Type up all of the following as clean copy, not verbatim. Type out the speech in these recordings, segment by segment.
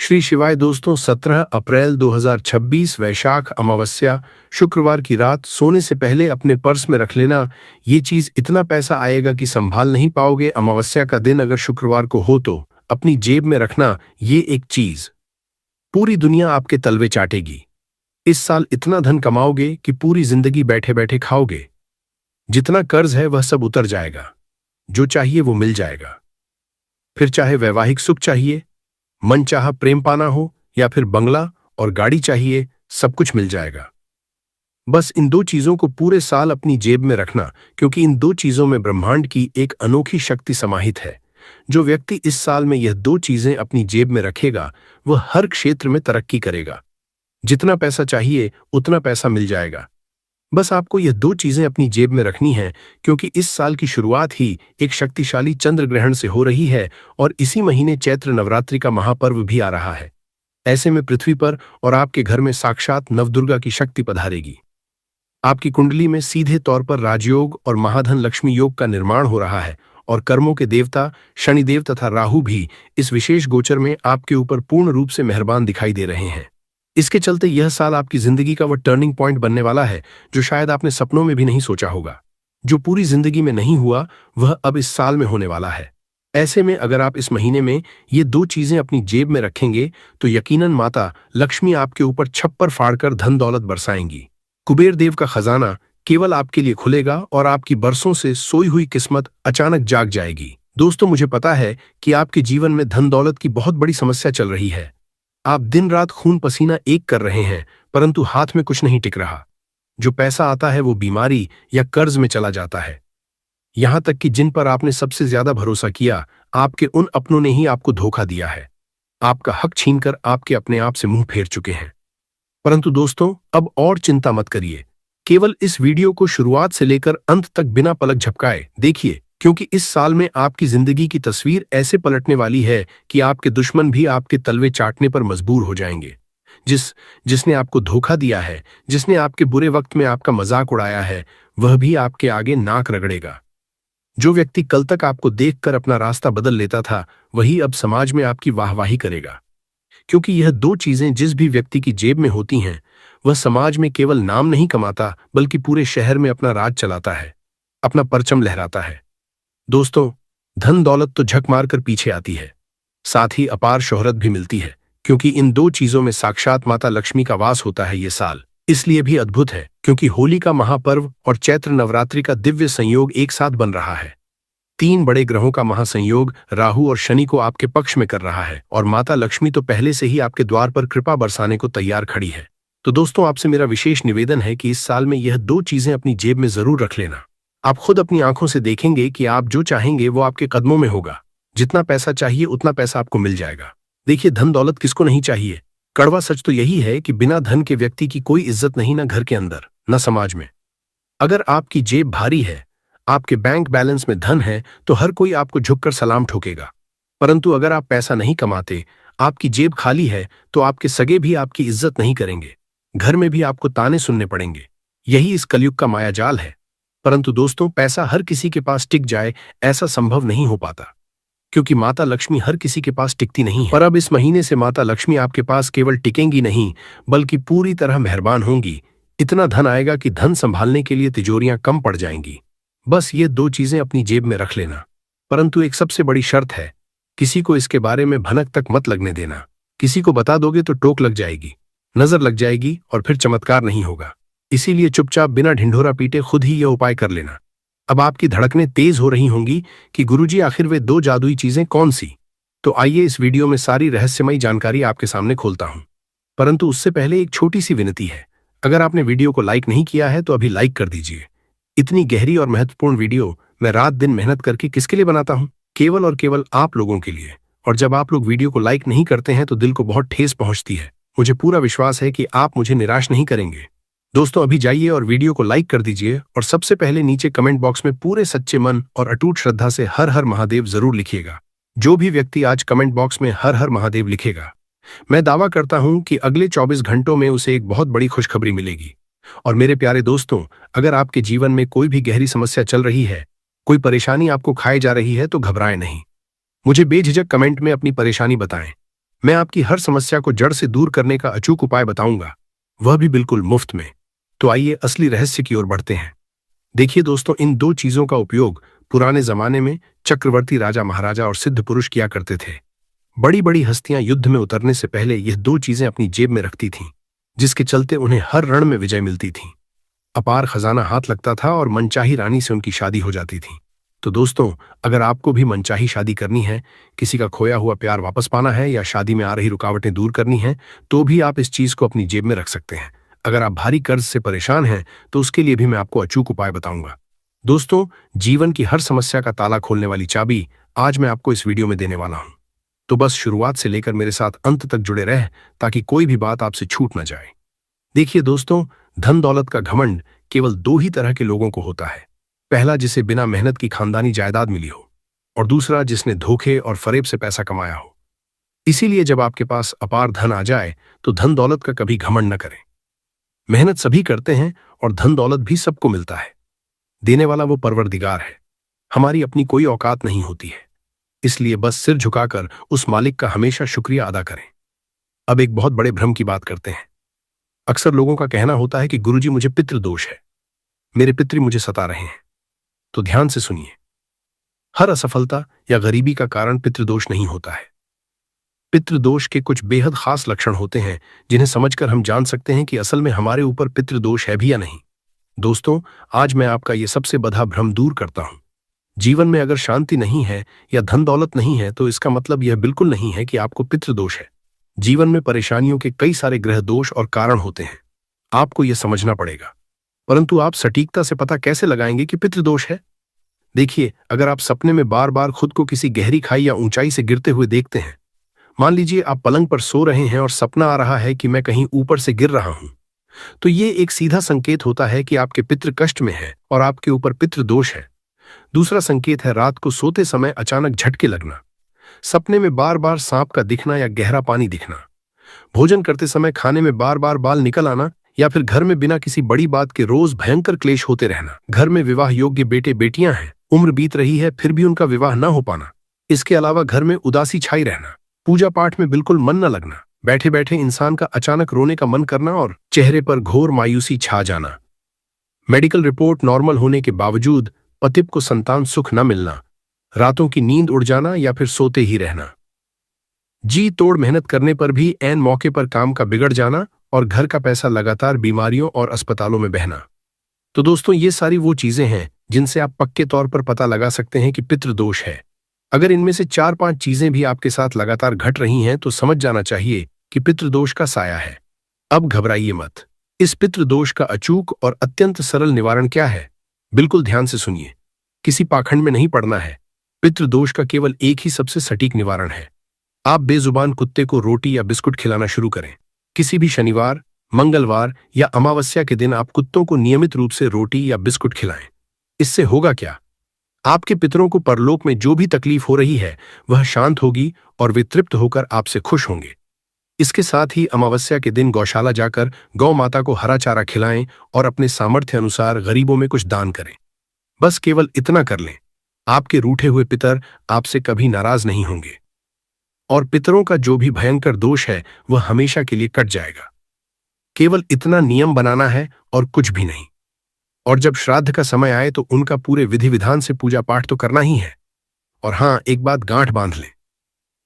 श्री शिवाय दोस्तों, 17 अप्रैल 2026 वैशाख अमावस्या शुक्रवार की रात सोने से पहले अपने पर्स में रख लेना। ये चीज इतना पैसा आएगा कि संभाल नहीं पाओगे। अमावस्या का दिन अगर शुक्रवार को हो तो अपनी जेब में रखना। ये एक चीज पूरी दुनिया आपके तलवे चाटेगी। इस साल इतना धन कमाओगे कि पूरी जिंदगी बैठे बैठे खाओगे। जितना कर्ज है वह सब उतर जाएगा। जो चाहिए वो मिल जाएगा। फिर चाहे वैवाहिक सुख चाहिए, मनचाहा प्रेम पाना हो या फिर बंगला और गाड़ी चाहिए, सब कुछ मिल जाएगा। बस इन दो चीजों को पूरे साल अपनी जेब में रखना, क्योंकि इन दो चीजों में ब्रह्मांड की एक अनोखी शक्ति समाहित है। जो व्यक्ति इस साल में यह दो चीजें अपनी जेब में रखेगा वह हर क्षेत्र में तरक्की करेगा। जितना पैसा चाहिए उतना पैसा मिल जाएगा। बस आपको यह दो चीजें अपनी जेब में रखनी है, क्योंकि इस साल की शुरुआत ही एक शक्तिशाली चंद्र ग्रहण से हो रही है और इसी महीने चैत्र नवरात्रि का महापर्व भी आ रहा है। ऐसे में पृथ्वी पर और आपके घर में साक्षात नवदुर्गा की शक्ति पधारेगी। आपकी कुंडली में सीधे तौर पर राजयोग और महाधन लक्ष्मी योग का निर्माण हो रहा है और कर्मों के देवता शनिदेव तथा राहु भी इस विशेष गोचर में आपके ऊपर पूर्ण रूप से मेहरबान दिखाई दे रहे हैं। इसके चलते यह साल आपकी जिंदगी का वह टर्निंग पॉइंट बनने वाला है जो शायद आपने सपनों में भी नहीं सोचा होगा। जो पूरी जिंदगी में नहीं हुआ वह अब इस साल में होने वाला है। ऐसे में अगर आप इस महीने में ये दो चीजें अपनी जेब में रखेंगे तो यकीनन माता लक्ष्मी आपके ऊपर छप्पर फाड़कर धन दौलत बरसाएंगी। कुबेर देव का खजाना केवल आपके लिए खुलेगा और आपकी बरसों से सोई हुई किस्मत अचानक जाग जाएगी। दोस्तों, मुझे पता है कि आपके जीवन में धन दौलत की बहुत बड़ी समस्या चल रही है। आप दिन रात खून पसीना एक कर रहे हैं, परंतु हाथ में कुछ नहीं टिक रहा। जो पैसा आता है वो बीमारी या कर्ज में चला जाता है। यहां तक कि जिन पर आपने सबसे ज्यादा भरोसा किया, आपके उन अपनों ने ही आपको धोखा दिया है। आपका हक छीनकर आपके अपने आप से मुंह फेर चुके हैं। परंतु दोस्तों, अब और चिंता मत करिए। केवल इस वीडियो को शुरुआत से लेकर अंत तक बिना पलक झपकाए देखिए, क्योंकि इस साल में आपकी जिंदगी की तस्वीर ऐसे पलटने वाली है कि आपके दुश्मन भी आपके तलवे चाटने पर मजबूर हो जाएंगे। जिसने आपको धोखा दिया है, जिसने आपके बुरे वक्त में आपका मजाक उड़ाया है, वह भी आपके आगे नाक रगड़ेगा। जो व्यक्ति कल तक आपको देखकर अपना रास्ता बदल लेता था, वही अब समाज में आपकी वाहवाही करेगा। क्योंकि यह दो चीजें जिस भी व्यक्ति की जेब में होती हैं, वह समाज में केवल नाम नहीं कमाता, बल्कि पूरे शहर में अपना राज चलाता है, अपना परचम लहराता है। दोस्तों, धन दौलत तो झक मारकर पीछे आती है, साथ ही अपार शोहरत भी मिलती है, क्योंकि इन दो चीजों में साक्षात माता लक्ष्मी का वास होता है। ये साल इसलिए भी अद्भुत है क्योंकि होली का महापर्व और चैत्र नवरात्रि का दिव्य संयोग एक साथ बन रहा है। तीन बड़े ग्रहों का महासंयोग राहु और शनि को आपके पक्ष में कर रहा है और माता लक्ष्मी तो पहले से ही आपके द्वार पर कृपा बरसाने को तैयार खड़ी है। तो दोस्तों, आपसे मेरा विशेष निवेदन है कि इस साल में यह दो चीजें अपनी जेब में जरूर रख लेना। आप खुद अपनी आंखों से देखेंगे कि आप जो चाहेंगे वो आपके कदमों में होगा। जितना पैसा चाहिए उतना पैसा आपको मिल जाएगा। देखिए, धन दौलत किसको नहीं चाहिए। कड़वा सच तो यही है कि बिना धन के व्यक्ति की कोई इज्जत नहीं, ना घर के अंदर न समाज में। अगर आपकी जेब भारी है, आपके बैंक बैलेंस में धन है, तो हर कोई आपको झुककर सलाम ठोकेगा। परंतु अगर आप पैसा नहीं कमाते, आपकी जेब खाली है, तो आपके सगे भी आपकी इज्जत नहीं करेंगे। घर में भी आपको ताने सुनने पड़ेंगे। यही इस कलयुग का मायाजाल है। परंतु दोस्तों, पैसा हर किसी के पास टिक जाए ऐसा संभव नहीं हो पाता, क्योंकि माता लक्ष्मी हर किसी के पास टिकती नहीं है। पर अब इस महीने से माता लक्ष्मी आपके पास केवल टिकेंगी नहीं, बल्कि पूरी तरह मेहरबान होंगी। इतना धन आएगा कि धन संभालने के लिए तिजोरियां कम पड़ जाएंगी। बस ये दो चीजें अपनी जेब में रख लेना। परंतु एक सबसे बड़ी शर्त है, किसी को इसके बारे में भनक तक मत लगने देना। किसी को बता दोगे तो टोक लग जाएगी, नजर लग जाएगी और फिर चमत्कार नहीं होगा। इसीलिए चुपचाप बिना ढिंढोरा पीटे खुद ही यह उपाय कर लेना। अब आपकी धड़कनें तेज हो रही होंगी कि गुरुजी, आखिर वे दो जादुई चीजें कौन सी? तो आइए इस वीडियो में सारी रहस्यमयी जानकारी आपके सामने खोलता हूं। परंतु उससे पहले एक छोटी सी विनती है। अगर आपने वीडियो को लाइक नहीं किया है तो अभी लाइक कर दीजिए। इतनी गहरी और महत्वपूर्ण वीडियो मैं रात दिन मेहनत करके किसके लिए बनाता हूं? केवल और केवल आप लोगों के लिए। और जब आप लोग वीडियो को लाइक नहीं करते हैं तो दिल को बहुत ठेस पहुंचती है। मुझे पूरा विश्वास है कि आप मुझे निराश नहीं करेंगे। दोस्तों, अभी जाइए और वीडियो को लाइक कर दीजिए और सबसे पहले नीचे कमेंट बॉक्स में पूरे सच्चे मन और अटूट श्रद्धा से हर हर महादेव जरूर लिखिएगा। जो भी व्यक्ति आज कमेंट बॉक्स में हर हर महादेव लिखेगा, मैं दावा करता हूं कि अगले 24 घंटों में उसे एक बहुत बड़ी खुशखबरी मिलेगी। और मेरे प्यारे दोस्तों, अगर आपके जीवन में कोई भी गहरी समस्या चल रही है, कोई परेशानी आपको खाए जा रही है, तो घबराएं नहीं। मुझे बेझिझक कमेंट में अपनी परेशानी बताएं। मैं आपकी हर समस्या को जड़ से दूर करने का अचूक उपाय बताऊंगा, वह भी बिल्कुल मुफ्त में। तो आइए असली रहस्य की ओर बढ़ते हैं। देखिए दोस्तों, इन दो चीजों का उपयोग पुराने जमाने में चक्रवर्ती राजा महाराजा और सिद्ध पुरुष किया करते थे। बड़ी बड़ी हस्तियां युद्ध में उतरने से पहले यह दो चीजें अपनी जेब में रखती थीं, जिसके चलते उन्हें हर रण में विजय मिलती थी। अपार खजाना हाथ लगता था और मनचाही रानी से उनकी शादी हो जाती थी। तो दोस्तों, अगर आपको भी मनचाही शादी करनी है, किसी का खोया हुआ प्यार वापस पाना है या शादी में आ रही रुकावटें दूर करनी है, तो भी आप इस चीज को अपनी जेब में रख सकते हैं। अगर आप भारी कर्ज से परेशान हैं, तो उसके लिए भी मैं आपको अचूक उपाय बताऊंगा। दोस्तों, जीवन की हर समस्या का ताला खोलने वाली चाबी आज मैं आपको इस वीडियो में देने वाला हूं। तो बस शुरुआत से लेकर मेरे साथ अंत तक जुड़े रहे, ताकि कोई भी बात आपसे छूट न जाए। देखिए दोस्तों, धन दौलत का घमंड केवल दो ही तरह के लोगों को होता है। पहला, जिसे बिना मेहनत की खानदानी जायदाद मिली हो, और दूसरा, जिसने धोखे और फरेब से पैसा कमाया हो। इसीलिए जब आपके पास अपार धन आ जाए, तो धन दौलत का कभी घमंड न करें। मेहनत सभी करते हैं और धन दौलत भी सबको मिलता है। देने वाला वो परवरदिगार है। हमारी अपनी कोई औकात नहीं होती है, इसलिए बस सिर झुकाकर उस मालिक का हमेशा शुक्रिया अदा करें। अब एक बहुत बड़े भ्रम की बात करते हैं। अक्सर लोगों का कहना होता है कि गुरुजी, मुझे पितृ दोष है, मेरे पितृ मुझे सता रहे हैं। तो ध्यान से सुनिए, हर असफलता या गरीबी का कारण पितृदोष नहीं होता है। पितृदोष के कुछ बेहद खास लक्षण होते हैं, जिन्हें समझकर हम जान सकते हैं कि असल में हमारे ऊपर पितृदोष है भी या नहीं। दोस्तों, आज मैं आपका ये सबसे बड़ा भ्रम दूर करता हूं। जीवन में अगर शांति नहीं है या धन दौलत नहीं है, तो इसका मतलब यह बिल्कुल नहीं है कि आपको पितृदोष है। जीवन में परेशानियों के कई सारे ग्रह दोष और कारण होते हैं। आपको यह समझना पड़ेगा। परंतु आप सटीकता से पता कैसे लगाएंगे कि पितृदोष है? देखिए, अगर आप सपने में बार बार खुद को किसी गहरी खाई या ऊंचाई से गिरते हुए देखते हैं, मान लीजिए आप पलंग पर सो रहे हैं और सपना आ रहा है कि मैं कहीं ऊपर से गिर रहा हूं, तो ये एक सीधा संकेत होता है कि आपके पितृ कष्ट में है और आपके ऊपर पितृदोष है। दूसरा संकेत है रात को सोते समय अचानक झटके लगना, सपने में बार बार सांप का दिखना या गहरा पानी दिखना, भोजन करते समय खाने में बार बार बाल निकल आना, या फिर घर में बिना किसी बड़ी बात के रोज भयंकर क्लेश होते रहना। घर में विवाह योग्य बेटे बेटियां हैं, उम्र बीत रही है फिर भी उनका विवाह न हो पाना। इसके अलावा घर में उदासी छाई रहना, पूजा पाठ में बिल्कुल मन न लगना, बैठे बैठे इंसान का अचानक रोने का मन करना और चेहरे पर घोर मायूसी छा जाना। मेडिकल रिपोर्ट नॉर्मल होने के बावजूद पति को संतान सुख न मिलना, रातों की नींद उड़ जाना या फिर सोते ही रहना, जी तोड़ मेहनत करने पर भी ऐन मौके पर काम का बिगड़ जाना और घर का पैसा लगातार बीमारियों और अस्पतालों में बहना। तो दोस्तों, ये सारी वो चीजें हैं जिनसे आप पक्के तौर पर पता लगा सकते हैं कि पितृदोष है। अगर इनमें से 4-5 चीजें भी आपके साथ लगातार घट रही हैं, तो समझ जाना चाहिए कि पितृदोष का साया है। अब घबराइए मत। इस पितृदोष का अचूक और अत्यंत सरल निवारण क्या है? बिल्कुल ध्यान से सुनिए, किसी पाखंड में नहीं पड़ना है। पितृदोष का केवल एक ही सबसे सटीक निवारण है। आप बेजुबान कुत्ते को रोटी या बिस्कुट खिलाना शुरू करें। किसी भी शनिवार, मंगलवार या अमावस्या के दिन आप कुत्तों को नियमित रूप से रोटी या बिस्कुट खिलाएं। इससे होगा क्या? आपके पितरों को परलोक में जो भी तकलीफ हो रही है, वह शांत होगी और वे तृप्त होकर आपसे खुश होंगे। इसके साथ ही अमावस्या के दिन गौशाला जाकर गौ माता को हरा चारा खिलाएं और अपने सामर्थ्य अनुसार गरीबों में कुछ दान करें। बस केवल इतना कर लें, आपके रूठे हुए पितर आपसे कभी नाराज नहीं होंगे और पितरों का जो भी भयंकर दोष है वह हमेशा के लिए कट जाएगा। केवल इतना नियम बनाना है और कुछ भी नहीं। और जब श्राद्ध का समय आए तो उनका पूरे विधि विधान से पूजा पाठ तो करना ही है। और हाँ, एक बात गांठ बांध लें,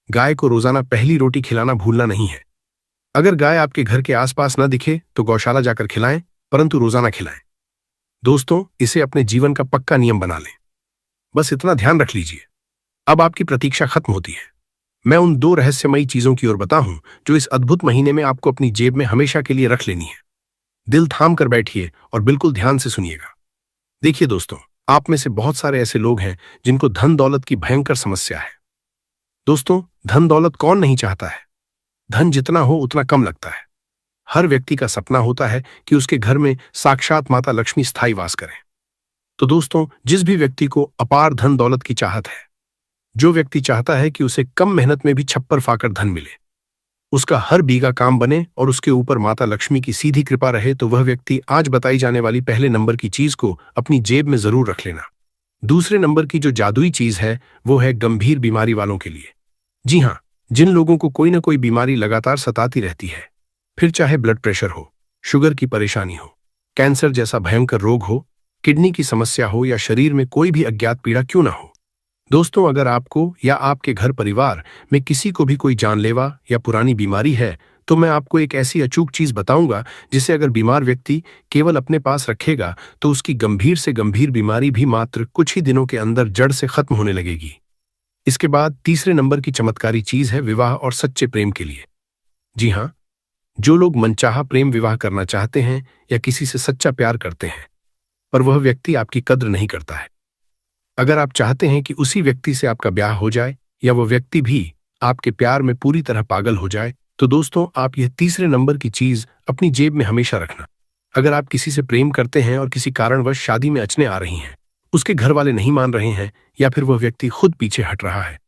गाय को रोजाना पहली रोटी खिलाना भूलना नहीं है। अगर गाय आपके घर के आसपास न दिखे तो गौशाला जाकर खिलाएं, परंतु रोजाना खिलाएं। दोस्तों, इसे अपने जीवन का पक्का नियम बना लें। बस इतना ध्यान रख लीजिए। अब आपकी प्रतीक्षा खत्म होती है। मैं उन 2 रहस्यमयी चीजों की ओर बताऊं जो इस अद्भुत महीने में आपको अपनी जेब में हमेशा के लिए रख लेनी है। दिल थाम कर बैठिए और बिल्कुल ध्यान से सुनिएगा। देखिए दोस्तों, आप में से बहुत सारे ऐसे लोग हैं जिनको धन दौलत की भयंकर समस्या है। दोस्तों, धन दौलत कौन नहीं चाहता है? धन जितना हो उतना कम लगता है। हर व्यक्ति का सपना होता है कि उसके घर में साक्षात माता लक्ष्मी स्थायी वास करें। तो दोस्तों, जिस भी व्यक्ति को अपार धन दौलत की चाहत है, जो व्यक्ति चाहता है कि उसे कम मेहनत में भी छप्पर फाकर धन मिले, उसका हर बीघा काम बने और उसके ऊपर माता लक्ष्मी की सीधी कृपा रहे, तो वह व्यक्ति आज बताई जाने वाली पहले नंबर की चीज को अपनी जेब में जरूर रख लेना। दूसरे नंबर की जो जादुई चीज है वो है गंभीर बीमारी वालों के लिए। जी हाँ, जिन लोगों को कोई ना कोई बीमारी लगातार सताती रहती है, फिर चाहे ब्लड प्रेशर हो, शुगर की परेशानी हो, कैंसर जैसा भयंकर रोग हो, किडनी की समस्या हो या शरीर में कोई भी अज्ञात पीड़ा क्यों ना हो। दोस्तों, अगर आपको या आपके घर परिवार में किसी को भी कोई जानलेवा या पुरानी बीमारी है, तो मैं आपको एक ऐसी अचूक चीज बताऊंगा जिसे अगर बीमार व्यक्ति केवल अपने पास रखेगा तो उसकी गंभीर से गंभीर बीमारी भी मात्र कुछ ही दिनों के अंदर जड़ से खत्म होने लगेगी। इसके बाद तीसरे नंबर की चमत्कारी चीज है विवाह और सच्चे प्रेम के लिए। जी हाँ, जो लोग मनचाहा प्रेम विवाह करना चाहते हैं या किसी से सच्चा प्यार करते हैं, पर वह व्यक्ति आपकी कद्र नहीं करता है। अगर आप चाहते हैं कि उसी व्यक्ति से आपका ब्याह हो जाए या वह व्यक्ति भी आपके प्यार में पूरी तरह पागल हो जाए, तो दोस्तों आप यह तीसरे नंबर की चीज अपनी जेब में हमेशा रखना। अगर आप किसी से प्रेम करते हैं और किसी कारणवश शादी में अड़चनें आ रही हैं, उसके घर वाले नहीं मान रहे हैं या फिर वह व्यक्ति खुद पीछे हट रहा है,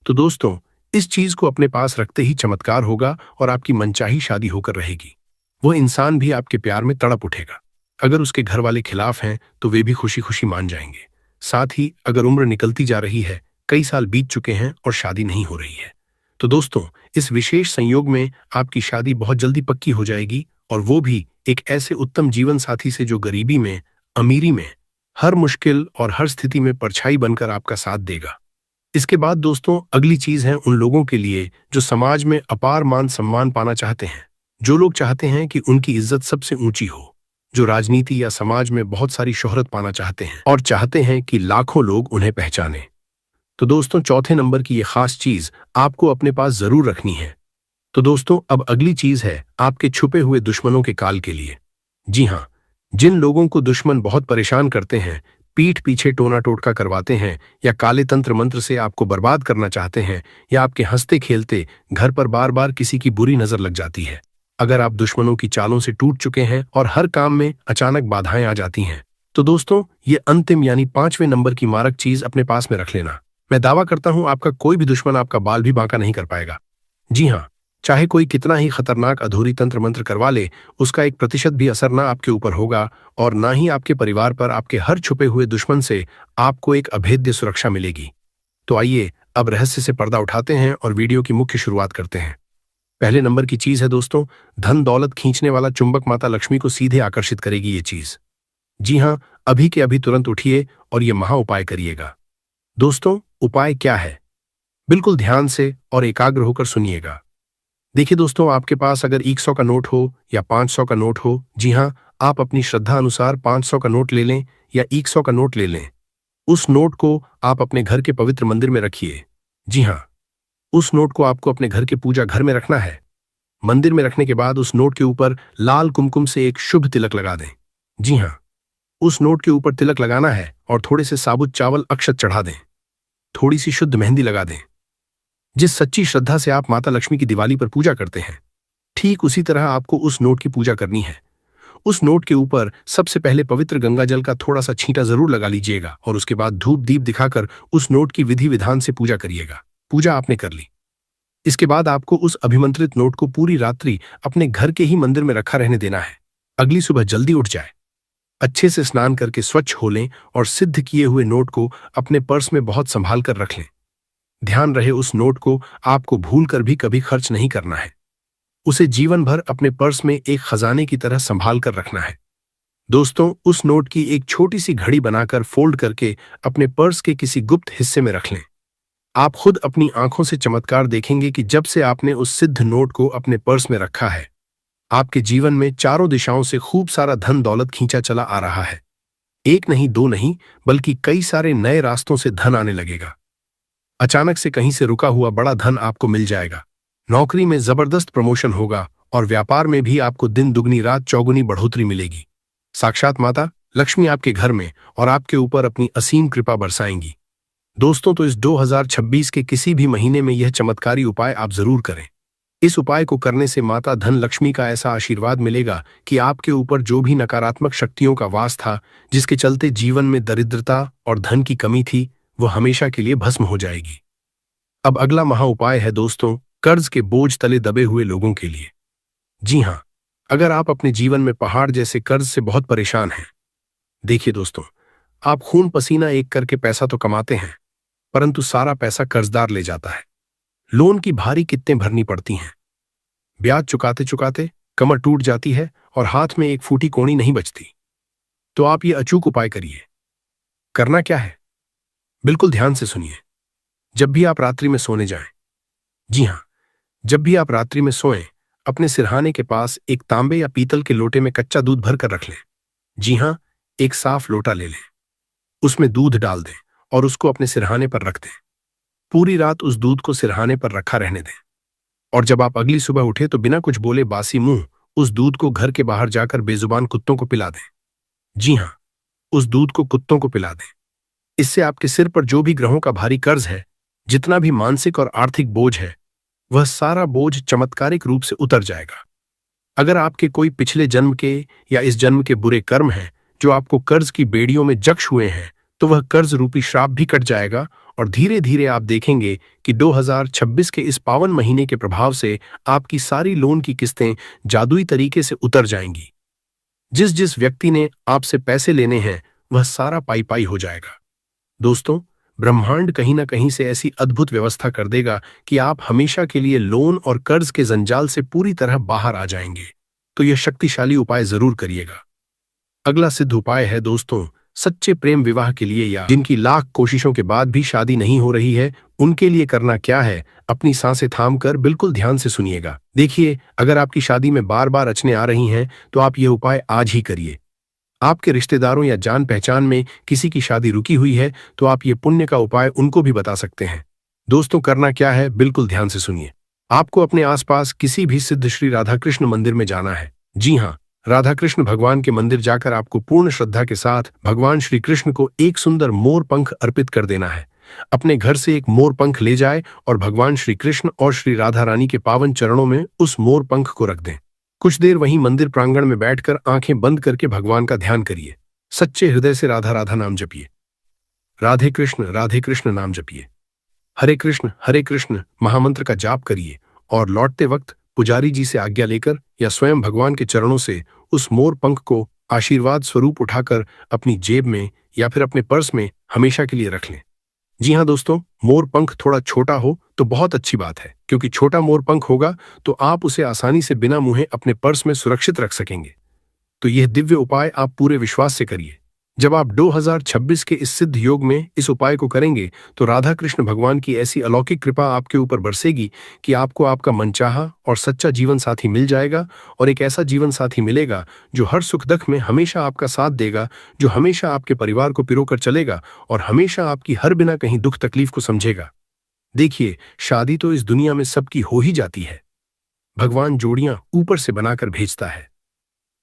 तो दोस्तों इस चीज को अपने पास रखते ही चमत्कार होगा और आपकी मनचाही शादी होकर रहेगी। वह इंसान भी आपके प्यार में तड़प उठेगा। अगर उसके घर वाले खिलाफ हैं तो वे भी खुशी खुशी मान जाएंगे। साथ ही अगर उम्र निकलती जा रही है, कई साल बीत चुके हैं और शादी नहीं हो रही है, तो दोस्तों इस विशेष संयोग में आपकी शादी बहुत जल्दी पक्की हो जाएगी, और वो भी एक ऐसे उत्तम जीवन साथी से जो गरीबी में, अमीरी में, हर मुश्किल और हर स्थिति में परछाई बनकर आपका साथ देगा। इसके बाद दोस्तों अगली चीज है उन लोगों के लिए जो समाज में अपार मान सम्मान पाना चाहते हैं, जो लोग चाहते हैं कि उनकी इज्जत सबसे ऊंची हो, जो राजनीति या समाज में बहुत सारी शोहरत पाना चाहते हैं और चाहते हैं कि लाखों लोग उन्हें पहचाने। तो दोस्तों चौथे नंबर की ये खास चीज आपको अपने पास जरूर रखनी है। तो दोस्तों अब अगली चीज है आपके छुपे हुए दुश्मनों के काल के लिए। जी हाँ, जिन लोगों को दुश्मन बहुत परेशान करते हैं, पीठ पीछे टोना टोटका करवाते हैं या काले तंत्र मंत्र से आपको बर्बाद करना चाहते हैं, या आपके हंसते खेलते घर पर बार बार किसी की बुरी नजर लग जाती है, अगर आप दुश्मनों की चालों से टूट चुके हैं और हर काम में अचानक बाधाएं आ जाती हैं, तो दोस्तों ये अंतिम यानी पांचवें नंबर की मारक चीज अपने पास में रख लेना। मैं दावा करता हूं आपका कोई भी दुश्मन आपका बाल भी बांका नहीं कर पाएगा। जी हाँ, चाहे कोई कितना ही खतरनाक अधूरी तंत्र मंत्र करवा ले, उसका 1% भी असर ना आपके ऊपर होगा और ना ही आपके परिवार पर। आपके हर छुपे हुए दुश्मन से आपको एक अभेद्य सुरक्षा मिलेगी। तो आइए अब रहस्य से पर्दा उठाते हैं और वीडियो की मुख्य शुरुआत करते हैं। पहले नंबर की चीज है दोस्तों, धन दौलत खींचने वाला चुंबक माता लक्ष्मी को सीधे आकर्षित करेगी ये चीज। जी हाँ, अभी के अभी तुरंत उठिए और ये महा उपाय करिएगा। दोस्तों उपाय क्या है, बिल्कुल ध्यान से और एकाग्र होकर सुनिएगा। देखिए दोस्तों, आपके पास अगर 100 का नोट हो या 500 का नोट हो, जी हाँ, आप अपनी श्रद्धा अनुसार 500 का नोट ले लें या 100 का नोट ले लें। उस नोट को आप अपने घर के पवित्र मंदिर में रखिए। जी हाँ, उस नोट को आपको अपने घर के पूजा घर में रखना है। मंदिर में रखने के बाद उस नोट के ऊपर लाल कुमकुम से एक शुभ तिलक लगा दें। जी हाँ, उस नोट के ऊपर तिलक लगाना है और थोड़े से साबुत चावल अक्षत चढ़ा दें। थोड़ी सी शुद्ध मेहंदी लगा दें। जिस सच्ची श्रद्धा से आप माता लक्ष्मी की दिवाली पर पूजा करते हैं, ठीक उसी तरह आपको उस नोट की पूजा करनी है। उस नोट के ऊपर सबसे पहले पवित्र गंगा जल का थोड़ा सा छींटा जरूर लगा लीजिएगा और उसके बाद धूप दीप दिखाकर उस नोट की विधि विधान से पूजा करिएगा। पूजा आपने कर ली, इसके बाद आपको उस अभिमंत्रित नोट को पूरी रात्रि अपने घर के ही मंदिर में रखा रहने देना है। अगली सुबह जल्दी उठ जाए, अच्छे से स्नान करके स्वच्छ हो लें और सिद्ध किए हुए नोट को अपने पर्स में बहुत संभाल कर रख लें। ध्यान रहे उस नोट को आपको भूल कर भी कभी खर्च नहीं करना है। उसे जीवन भर अपने पर्स में एक खजाने की तरह संभाल कर रखना है। दोस्तों उस नोट की एक छोटी सी घड़ी बनाकर फोल्ड करके अपने पर्स के किसी गुप्त हिस्से में रख लें। आप खुद अपनी आंखों से चमत्कार देखेंगे कि जब से आपने उस सिद्ध नोट को अपने पर्स में रखा है, आपके जीवन में चारों दिशाओं से खूब सारा धन दौलत खींचा चला आ रहा है। एक नहीं दो नहीं बल्कि कई सारे नए रास्तों से धन आने लगेगा। अचानक से कहीं से रुका हुआ बड़ा धन आपको मिल जाएगा। नौकरी में जबरदस्त प्रमोशन होगा और व्यापार में भी आपको दिन दुगनी रात चौगुनी बढ़ोतरी मिलेगी। साक्षात माता लक्ष्मी आपके घर में और आपके ऊपर अपनी असीम कृपा बरसाएंगी। दोस्तों तो इस 2026 के किसी भी महीने में यह चमत्कारी उपाय आप जरूर करें। इस उपाय को करने से माता धन लक्ष्मी का ऐसा आशीर्वाद मिलेगा कि आपके ऊपर जो भी नकारात्मक शक्तियों का वास था, जिसके चलते जीवन में दरिद्रता और धन की कमी थी, वो हमेशा के लिए भस्म हो जाएगी। अब अगला महा उपाय है दोस्तों, कर्ज के बोझ तले दबे हुए लोगों के लिए। जी हाँ, अगर आप अपने जीवन में पहाड़ जैसे कर्ज से बहुत परेशान हैं, देखिए दोस्तों, आप खून पसीना एक करके पैसा तो कमाते हैं, परंतु सारा पैसा कर्जदार ले जाता है। लोन की भारी किस्तें भरनी पड़ती हैं। ब्याज चुकाते चुकाते कमर टूट जाती है और हाथ में एक फूटी कोणी नहीं बचती। तो आप ये अचूक उपाय करिए। करना क्या है, बिल्कुल ध्यान से सुनिए। जब भी आप रात्रि में सोने जाएं, जी हाँ, जब भी आप रात्रि में सोएं, अपने सिरहाने के पास एक तांबे या पीतल के लोटे में कच्चा दूध भरकर रख लें। जी हाँ, एक साफ लोटा ले लें, उसमें दूध डाल दें और उसको अपने सिरहाने पर रख दें। पूरी रात उस दूध को सिरहाने पर रखा रहने दें और जब आप अगली सुबह उठे तो बिना कुछ बोले बासी मुंह उस दूध को घर के बाहर जाकर बेजुबान कुत्तों को पिला दें। जी हाँ, उस दूध को कुत्तों को पिला दें। इससे आपके सिर पर जो भी ग्रहों का भारी कर्ज है, जितना भी मानसिक और आर्थिक बोझ है, वह सारा बोझ चमत्कारिक रूप से उतर जाएगा। अगर आपके कोई पिछले जन्म के या इस जन्म के बुरे कर्म हैं जो आपको कर्ज की बेड़ियों में जक्श हुए हैं, तो वह कर्ज रूपी श्राप भी कट जाएगा और धीरे धीरे आप देखेंगे कि 2026 के इस पावन महीने के प्रभाव से आपकी सारी लोन की किस्तें जादुई तरीके से उतर जाएंगी। जिस जिस व्यक्ति ने आपसे पैसे लेने हैं, वह सारा पाई पाई हो जाएगा। दोस्तों, ब्रह्मांड कहीं ना कहीं से ऐसी अद्भुत व्यवस्था कर देगा कि आप हमेशा के लिए लोन और कर्ज के जंजाल से पूरी तरह बाहर आ जाएंगे। तो यह शक्तिशाली उपाय जरूर करिएगा। अगला सिद्ध उपाय है दोस्तों, सच्चे प्रेम विवाह के लिए या जिनकी लाख कोशिशों के बाद भी शादी नहीं हो रही है, उनके लिए करना क्या है, अपनी सांसें थाम कर बिल्कुल ध्यान से सुनिएगा। देखिए, अगर आपकी शादी में बार बार अड़चनें आ रही हैं, तो आप ये उपाय आज ही करिए। आपके रिश्तेदारों या जान पहचान में किसी की शादी रुकी हुई है, तो आप ये पुण्य का उपाय उनको भी बता सकते हैं। दोस्तों, करना क्या है, बिल्कुल ध्यान से सुनिए। आपको अपने आसपास किसी भी सिद्ध श्री राधा कृष्ण मंदिर में जाना है। जी हाँ, राधा कृष्ण भगवान के मंदिर जाकर आपको पूर्ण श्रद्धा के साथ भगवान श्री कृष्ण को एक सुंदर मोर पंख अर्पित कर देना है। अपने घर से एक मोर पंख ले जाए और भगवान श्री कृष्ण और श्री राधा रानी के पावन चरणों में उस मोर पंख को रख दें। कुछ देर वहीं मंदिर प्रांगण में बैठकर आंखें बंद करके भगवान का ध्यान करिए। सच्चे हृदय से राधा राधा नाम जपिए, राधे कृष्ण नाम जपिए, हरे कृष्ण महामंत्र का जाप करिए और लौटते वक्त पुजारी जी से आज्ञा लेकर या स्वयं भगवान के चरणों से उस मोर पंख को आशीर्वाद स्वरूप उठाकर अपनी जेब में या फिर अपने पर्स में हमेशा के लिए रख लें। जी हाँ दोस्तों, मोर पंख थोड़ा छोटा हो तो बहुत अच्छी बात है, क्योंकि छोटा मोर पंख होगा तो आप उसे आसानी से बिना मुँहे अपने पर्स में सुरक्षित रख सकेंगे। तो यह दिव्य उपाय आप पूरे विश्वास से करिए। जब आप 2026 के इस सिद्ध योग में इस उपाय को करेंगे, तो राधा कृष्ण भगवान की ऐसी अलौकिक कृपा आपके ऊपर बरसेगी कि आपको आपका मनचाहा और सच्चा जीवन साथी मिल जाएगा, और एक ऐसा जीवन साथी मिलेगा जो हर सुख दुख में हमेशा आपका साथ देगा, जो हमेशा आपके परिवार को पिरोकर चलेगा और हमेशा आपकी हर बिना कहीं दुख तकलीफ को समझेगा। देखिए, शादी तो इस दुनिया में सबकी हो ही जाती है। भगवान जोड़ियां ऊपर से बनाकर भेजता है,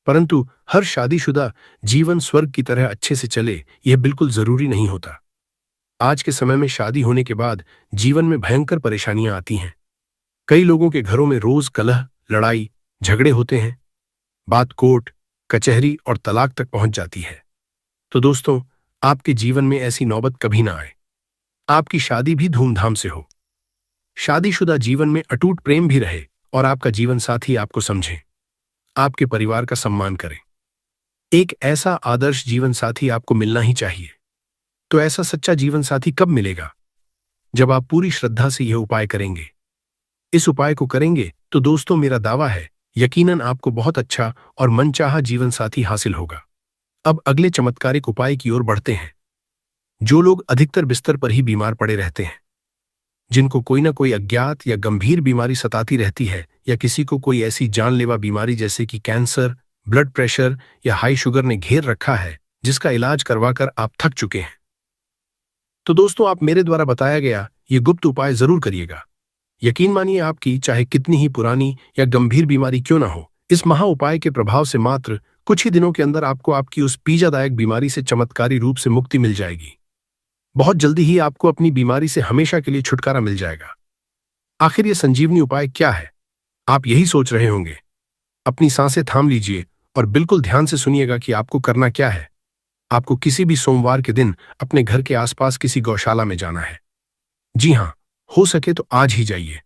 परंतु हर शादीशुदा जीवन स्वर्ग की तरह अच्छे से चले, यह बिल्कुल जरूरी नहीं होता। आज के समय में शादी होने के बाद जीवन में भयंकर परेशानियां आती हैं। कई लोगों के घरों में रोज कलह, लड़ाई, झगड़े होते हैं। बात कोर्ट, कचहरी और तलाक तक पहुंच जाती है। तो दोस्तों, आपके जीवन में ऐसी नौबत कभी ना आए। आपकी शादी भी धूमधाम से हो, शादीशुदा जीवन में अटूट प्रेम भी रहे और आपका जीवन साथी आपको समझे, आपके परिवार का सम्मान करें। एक ऐसा आदर्श जीवन साथी आपको मिलना ही चाहिए। तो ऐसा सच्चा जीवन साथी कब मिलेगा? जब आप पूरी श्रद्धा से यह उपाय करेंगे। इस उपाय को करेंगे तो दोस्तों, मेरा दावा है, यकीनन आपको बहुत अच्छा और मनचाहा जीवन साथी हासिल होगा। अब अगले चमत्कारिक उपाय की ओर बढ़ते हैं। जो लोग अधिकतर बिस्तर पर ही बीमार पड़े रहते हैं, जिनको कोई ना कोई अज्ञात या गंभीर बीमारी सताती रहती है, या किसी को कोई ऐसी जानलेवा बीमारी जैसे कि कैंसर, ब्लड प्रेशर या हाई शुगर ने घेर रखा है, जिसका इलाज करवाकर आप थक चुके हैं, तो दोस्तों, आप मेरे द्वारा बताया गया ये गुप्त उपाय जरूर करिएगा। यकीन मानिए, आपकी चाहे कितनी ही पुरानी या गंभीर बीमारी क्यों ना हो, इस महा उपाय के प्रभाव से मात्र कुछ ही दिनों के अंदर आपको आपकी उस पीड़ादायक बीमारी से चमत्कारी रूप से मुक्ति मिल जाएगी। बहुत जल्दी ही आपको अपनी बीमारी से हमेशा के लिए छुटकारा मिल जाएगा। आखिर ये संजीवनी उपाय क्या है, आप यही सोच रहे होंगे। अपनी सांसें थाम लीजिए और बिल्कुल ध्यान से सुनिएगा कि आपको करना क्या है। आपको किसी भी सोमवार के दिन अपने घर के आसपास किसी गौशाला में जाना है। जी हाँ, हो सके तो आज ही जाइए।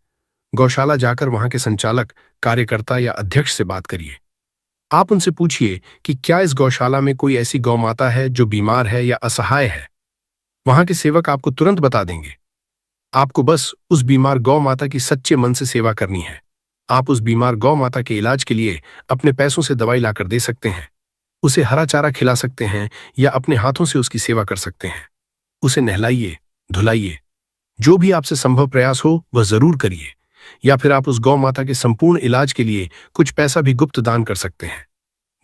गौशाला जाकर वहां के संचालक, कार्यकर्ता या अध्यक्ष से बात करिए। आप उनसे पूछिए कि क्या इस गौशाला में कोई ऐसी गौ माता है जो बीमार है या असहाय है। वहां के सेवक आपको तुरंत बता देंगे। आपको बस उस बीमार गौ माता की सच्चे मन से सेवा करनी है। आप उस बीमार गौ माता के इलाज के लिए अपने पैसों से दवाई लाकर दे सकते हैं, उसे हरा चारा खिला सकते हैं या अपने हाथों से उसकी सेवा कर सकते हैं। उसे नहलाइए, धुलाइए, जो भी आपसे संभव प्रयास हो वह जरूर करिए। या फिर आप उस गौ माता के संपूर्ण इलाज के लिए कुछ पैसा भी गुप्त दान कर सकते हैं।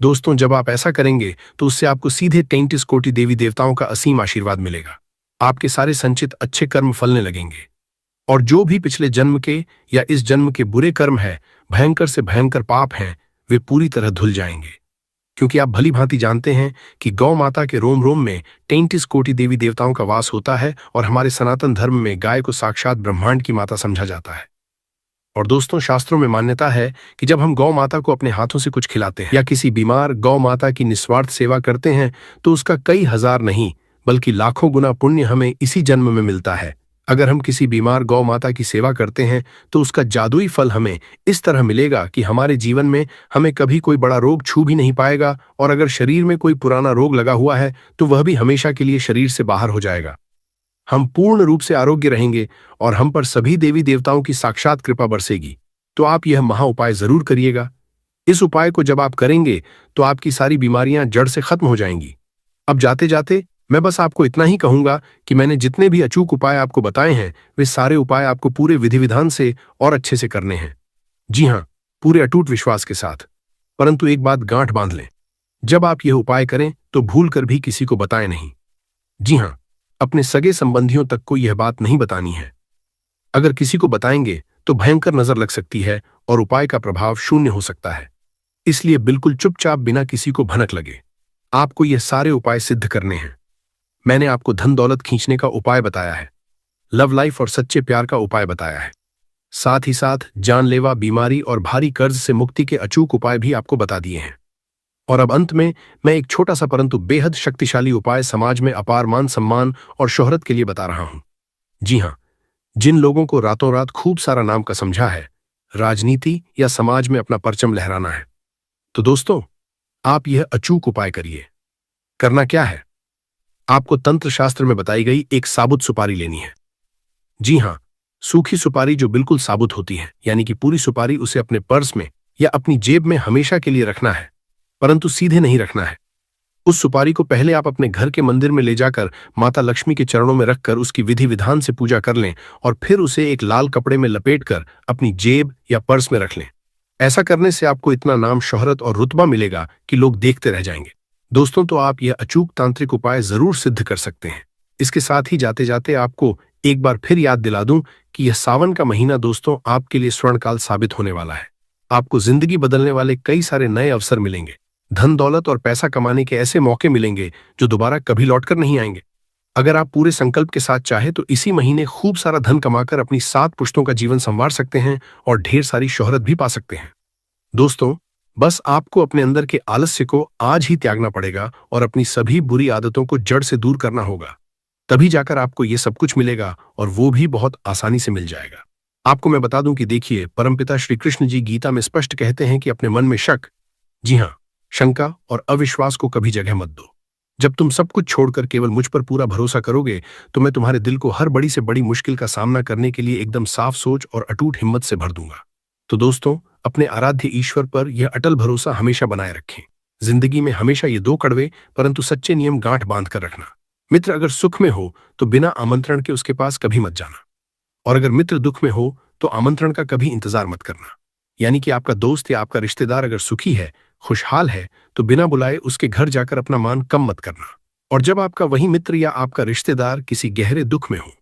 दोस्तों, जब आप ऐसा करेंगे तो उससे आपको सीधे 33 कोटि देवी देवताओं का असीम आशीर्वाद मिलेगा। आपके सारे संचित अच्छे कर्म फलने लगेंगे और जो भी पिछले जन्म के या इस जन्म के बुरे कर्म है, भयंकर से भयंकर पाप हैं, वे पूरी तरह धुल जाएंगे। क्योंकि आप भली भांति जानते हैं कि गौ माता के रोम रोम में 33 कोटि देवी देवताओं का वास होता है और हमारे सनातन धर्म में गाय को साक्षात ब्रह्मांड की माता समझा जाता है। और दोस्तों, शास्त्रों में मान्यता है कि जब हम गौ माता को अपने हाथों से कुछ खिलाते हैं या किसी बीमार गौ माता की निस्वार्थ सेवा करते हैं तो उसका कई हजार नहीं बल्कि लाखों गुना पुण्य हमें इसी जन्म में मिलता है। अगर हम किसी बीमार गौ माता की सेवा करते हैं तो उसका जादुई फल हमें इस तरह मिलेगा कि हमारे जीवन में हमें कभी कोई बड़ा रोग छू भी नहीं पाएगा, और अगर शरीर में कोई पुराना रोग लगा हुआ है तो वह भी हमेशा के लिए शरीर से बाहर हो जाएगा। हम पूर्ण रूप से आरोग्य रहेंगे और हम पर सभी देवी देवताओं की साक्षात कृपा बरसेगी। तो आप यह महा उपाय जरूर करिएगा। इस उपाय को जब आप करेंगे तो आपकी सारी बीमारियां जड़ से खत्म हो जाएंगी। अब जाते जाते मैं बस आपको इतना ही कहूंगा कि मैंने जितने भी अचूक उपाय आपको बताए हैं वे सारे उपाय आपको पूरे विधि विधान से और अच्छे से करने हैं। जी हाँ, पूरे अटूट विश्वास के साथ। परंतु एक बात गांठ बांध लें, जब आप यह उपाय करें तो भूल कर भी किसी को बताएं नहीं। जी हाँ, अपने सगे संबंधियों तक को यह बात नहीं बतानी है। अगर किसी को बताएंगे तो भयंकर नजर लग सकती है और उपाय का प्रभाव शून्य हो सकता है। इसलिए बिल्कुल चुपचाप बिना किसी को भनक लगे आपको यह सारे उपाय सिद्ध करने हैं। मैंने आपको धन दौलत खींचने का उपाय बताया है, लव लाइफ और सच्चे प्यार का उपाय बताया है, साथ ही साथ जानलेवा बीमारी और भारी कर्ज से मुक्ति के अचूक उपाय भी आपको बता दिए हैं। और अब अंत में मैं एक छोटा सा परंतु बेहद शक्तिशाली उपाय समाज में अपार मान सम्मान और शोहरत के लिए बता रहा हूं। जी हां, जिन लोगों को रातों रात खूब सारा नाम का समझा है, राजनीति या समाज में अपना परचम लहराना है, तो दोस्तों आप यह अचूक उपाय करिए। करना क्या है, आपको तंत्र शास्त्र में बताई गई एक साबुत सुपारी लेनी है। जी हां, सूखी सुपारी जो बिल्कुल साबुत होती है, यानी कि पूरी सुपारी, उसे अपने पर्स में या अपनी जेब में हमेशा के लिए रखना है, परंतु सीधे नहीं रखना है। उस सुपारी को पहले आप अपने घर के मंदिर में ले जाकर माता लक्ष्मी के चरणों में रखकर उसकी विधि विधान से पूजा कर लें और फिर उसे एक लाल कपड़े में लपेटकर अपनी जेब या पर्स में रख लें। ऐसा करने से आपको इतना नाम, शोहरत और रुतबा मिलेगा कि लोग देखते रह जाएंगे। दोस्तों, तो आप यह अचूक तांत्रिक उपाय जरूर सिद्ध कर सकते हैं। इसके साथ ही जाते जाते आपको एक बार फिर याद दिला दूं कि यह सावन का महीना दोस्तों आपके लिए स्वर्णकाल साबित होने वाला है। आपको जिंदगी बदलने वाले कई सारे नए अवसर मिलेंगे। धन दौलत और पैसा कमाने के ऐसे मौके मिलेंगे जो दोबारा कभी लौटकर नहीं आएंगे। अगर आप पूरे संकल्प के साथ चाहे तो इसी महीने खूब सारा धन कमाकर अपनी 7 पुश्तों का जीवन संवार सकते हैं और ढेर सारी शोहरत भी पा सकते हैं। दोस्तों, बस आपको अपने अंदर के आलस्य को आज ही त्यागना पड़ेगा और अपनी सभी बुरी आदतों को जड़ से दूर करना होगा। तभी जाकर आपको ये सब कुछ मिलेगा और वो भी बहुत आसानी से मिल जाएगा। आपको मैं बता दूं कि देखिए, परमपिता श्री कृष्ण जी गीता में स्पष्ट कहते हैं कि अपने मन में शक, जी हाँ, शंका और अविश्वास को कभी जगह मत दो। जब तुम सब कुछ छोड़कर केवल मुझ पर पूरा भरोसा करोगे तो मैं तुम्हारे दिल को हर बड़ी से बड़ी मुश्किल का सामना करने के लिए एकदम साफ सोच और अटूट हिम्मत से भर दूंगा। तो दोस्तों, अपने आराध्य ईश्वर पर यह अटल भरोसा हमेशा बनाए रखें। जिंदगी में हमेशा ये 2 कड़वे परंतु सच्चे नियम गांठ बांध कर रखना। मित्र अगर सुख में हो तो बिना आमंत्रण के उसके पास कभी मत जाना, और अगर मित्र दुख में हो तो आमंत्रण का कभी इंतजार मत करना। यानी कि आपका दोस्त या आपका रिश्तेदार अगर सुखी है, खुशहाल है, तो बिना बुलाए उसके घर जाकर अपना मान कम मत करना। और जब आपका वही मित्र या आपका रिश्तेदार किसी गहरे दुख में हो,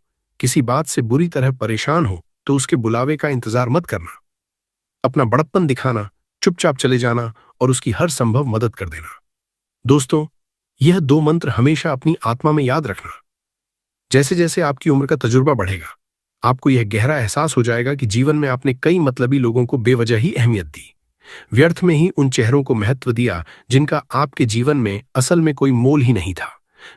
किसी बात से बुरी तरह परेशान हो, तो उसके बुलावे का इंतजार मत करना। अपना बड़प्पन दिखाना, चुपचाप चले जाना और उसकी हर संभव मदद कर देना। दोस्तों, यह 2 मंत्र हमेशा अपनी आत्मा में याद रखना। जैसे जैसे आपकी उम्र का तजुर्बा बढ़ेगा, आपको यह गहरा एहसास हो जाएगा कि जीवन में आपने कई मतलबी लोगों को बेवजह ही अहमियत दी, व्यर्थ में ही उन चेहरों को महत्व दिया जिनका आपके जीवन में असल में कोई मोल ही नहीं था,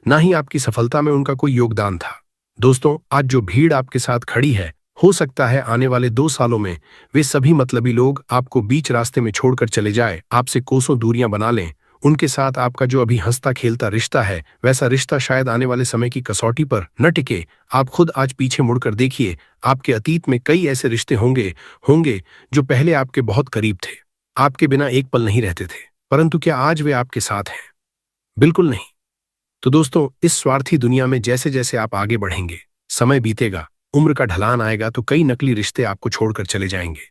ना ही आपकी सफलता में उनका कोई योगदान था। दोस्तों, आज जो भीड़ आपके साथ खड़ी है, हो सकता है आने वाले 2 सालों में वे सभी मतलबी लोग आपको बीच रास्ते में छोड़कर चले जाए, आपसे कोसों दूरियां बना लें उनके साथ आपका जो अभी हंसता खेलता रिश्ता है, वैसा रिश्ता शायद आने वाले समय की कसौटी पर न टिके। आप खुद आज पीछे मुड़कर देखिए, आपके अतीत में कई ऐसे रिश्ते होंगे होंगे जो पहले आपके बहुत करीब थे, आपके बिना एक पल नहीं रहते थे, परंतु क्या आज वे आपके साथ हैं? बिल्कुल नहीं। तो दोस्तों, इस स्वार्थी दुनिया में जैसे जैसे आप आगे बढ़ेंगे, समय बीतेगा, उम्र का ढलान आएगा, तो कई नकली रिश्ते आपको छोड़कर चले जाएंगे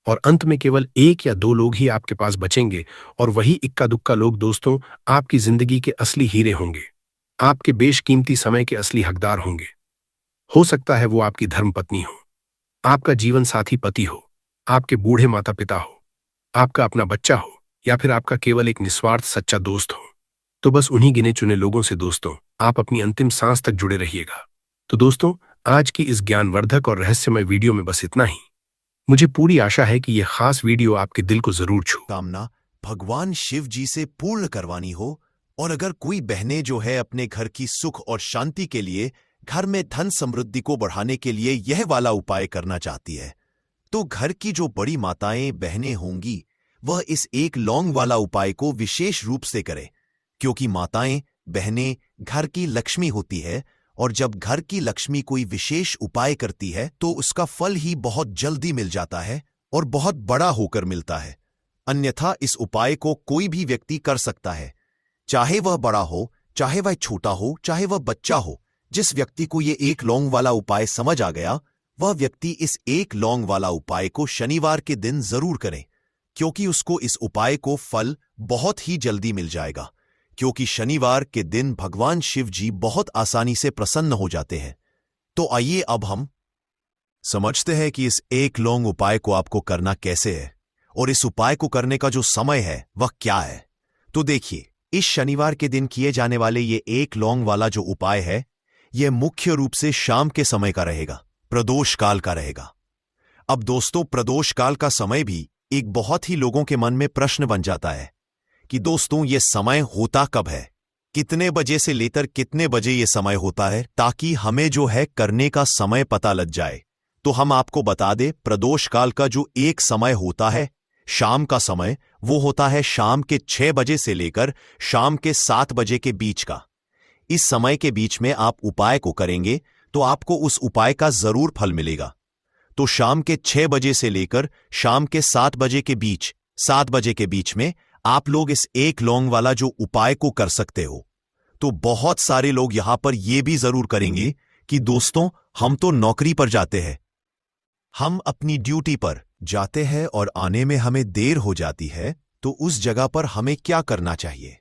और अंत में केवल एक या दो लोग ही आपके पास बचेंगे, और वही इक्का दुक्का लोग दोस्तों आपकी जिंदगी के असली हीरे होंगे, आपके बेशकीमती समय के असली हकदार होंगे। हो सकता है वो आपकी धर्मपत्नी हो, आपका जीवन साथी पति हो, आपके बूढ़े माता पिता हो, आपका अपना बच्चा हो, या फिर आपका केवल एक निस्वार्थ सच्चा दोस्त हो। तो बस उन्हीं गिने चुने लोगों से दोस्तों आप अपनी अंतिम सांस तक जुड़े रहिएगा। तो दोस्तों, आज की इस ज्ञानवर्धक और रहस्यमय वीडियो में बस इतना ही। मुझे पूरी आशा है कि यह खास वीडियो आपके दिल को जरूर छू। कामना भगवान शिव जी से पूर्ण करवानी हो, और अगर कोई बहनें जो है अपने घर की सुख और शांति के लिए, घर में धन समृद्धि को बढ़ाने के लिए यह वाला उपाय करना चाहती है, तो घर की जो बड़ी माताएं बहनें होंगी वह इस एक लौंग वाला उपाय को विशेष रूप से करें, क्योंकि माताएं बहनें घर की लक्ष्मी होती है, और जब घर की लक्ष्मी कोई विशेष उपाय करती है तो उसका फल ही बहुत जल्दी मिल जाता है और बहुत बड़ा होकर मिलता है। अन्यथा इस उपाय को कोई भी व्यक्ति कर सकता है, चाहे वह बड़ा हो, चाहे वह छोटा हो, चाहे वह बच्चा हो। जिस व्यक्ति को ये एक लौंग वाला उपाय समझ आ गया, वह व्यक्ति इस एक लौंग वाला उपाय को शनिवार के दिन जरूर करें, क्योंकि उसको इस उपाय को फल बहुत ही जल्दी मिल जाएगा, क्योंकि शनिवार के दिन भगवान शिव जी बहुत आसानी से प्रसन्न हो जाते हैं। तो आइए अब हम समझते हैं कि इस एक लौंग उपाय को आपको करना कैसे है, और इस उपाय को करने का जो समय है वह क्या है। तो देखिए, इस शनिवार के दिन किए जाने वाले ये एक लौंग वाला जो उपाय है, यह मुख्य रूप से शाम के समय का रहेगा, प्रदोष काल का रहेगा। अब दोस्तों, प्रदोष काल का समय भी एक बहुत ही लोगों के मन में प्रश्न बन जाता है कि दोस्तों ये समय होता कब है, कितने बजे से लेकर कितने बजे ये समय होता है, ताकि हमें जो है करने का समय पता लग जाए। तो हम आपको बता दें, प्रदोष काल का जो एक समय होता है, शाम का समय, वो होता है शाम के 6 बजे से लेकर शाम के 7 बजे के बीच का। इस समय के बीच में आप उपाय को करेंगे तो आपको उस उपाय का जरूर फल मिलेगा। तो शाम के 6 बजे से लेकर शाम के 7 बजे के बीच, 7 बजे के बीच में आप लोग इस एक लौंग वाला जो उपाय को कर सकते हो। तो बहुत सारे लोग यहां पर यह भी जरूर करेंगे कि दोस्तों हम तो नौकरी पर जाते हैं, हम अपनी ड्यूटी पर जाते हैं और आने में हमें देर हो जाती है, तो उस जगह पर हमें क्या करना चाहिए।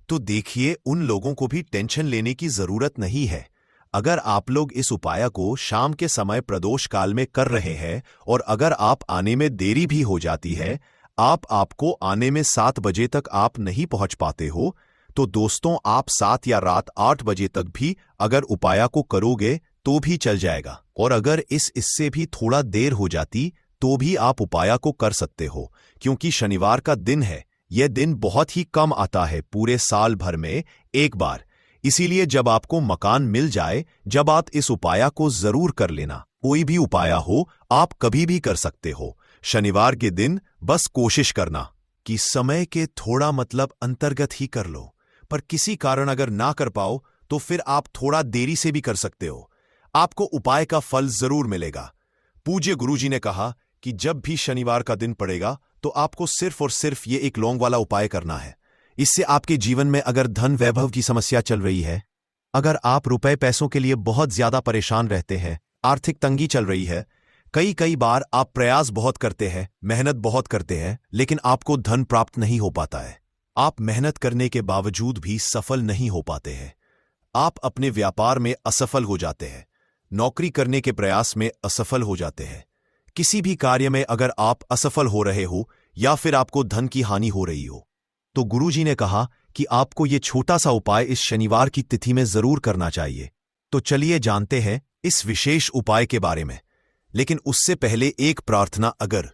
तो देखिए, उन लोगों को भी टेंशन लेने की जरूरत नहीं है। अगर आप लोग इस उपाय को शाम के समय प्रदोष काल में कर रहे हैं, और अगर आप आने में देरी भी हो जाती है, आपको आने में 7 बजे तक आप नहीं पहुंच पाते हो, तो दोस्तों आप 7 या रात 8 बजे तक भी अगर उपाय को करोगे तो भी चल जाएगा। और अगर इससे भी थोड़ा देर हो जाती तो भी आप उपाय को कर सकते हो, क्योंकि शनिवार का दिन है, यह दिन बहुत ही कम आता है पूरे साल भर में एक बार। इसीलिए जब आपको मकान मिल जाए, जब आप इस उपाय को जरूर कर लेना। कोई भी उपाय हो आप कभी भी कर सकते हो, शनिवार के दिन बस कोशिश करना कि समय के थोड़ा अंतर्गत ही कर लो। पर किसी कारण अगर ना कर पाओ तो फिर आप थोड़ा देरी से भी कर सकते हो, आपको उपाय का फल जरूर मिलेगा। पूज्य गुरुजी ने कहा कि जब भी शनिवार का दिन पड़ेगा तो आपको सिर्फ और सिर्फ ये एक लौंग वाला उपाय करना है। इससे आपके जीवन में अगर धन वैभव की समस्या चल रही है, अगर आप रुपए पैसों के लिए बहुत ज्यादा परेशान रहते हैं, आर्थिक तंगी चल रही है, कई बार आप प्रयास बहुत करते हैं, मेहनत बहुत करते हैं, लेकिन आपको धन प्राप्त नहीं हो पाता है, आप मेहनत करने के बावजूद भी सफल नहीं हो पाते हैं, आप अपने व्यापार में असफल हो जाते हैं, नौकरी करने के प्रयास में असफल हो जाते हैं, किसी भी कार्य में अगर आप असफल हो रहे हो या फिर आपको धन की हानि हो रही हो, तो गुरुजी ने कहा कि आपको ये छोटा सा उपाय इस शनिवार की तिथि में जरूर करना चाहिए। तो चलिए जानते हैं इस विशेष उपाय के बारे में। लेकिन उससे पहले एक प्रार्थना, अगर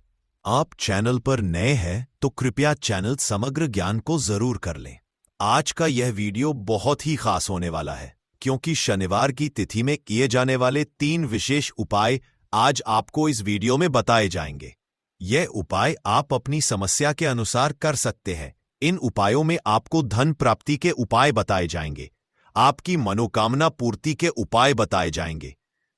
आप चैनल पर नए हैं तो कृपया चैनल समग्र ज्ञान को जरूर कर लें। आज का यह वीडियो बहुत ही खास होने वाला है, क्योंकि शनिवार की तिथि में किए जाने वाले 3 विशेष उपाय आज आपको इस वीडियो में बताए जाएंगे। यह उपाय आप अपनी समस्या के अनुसार कर सकते हैं, इन उपायों में आपको धन प्राप्ति के उपाय बताए जाएंगे, आपकी मनोकामना पूर्ति के उपाय बताए जाएंगे।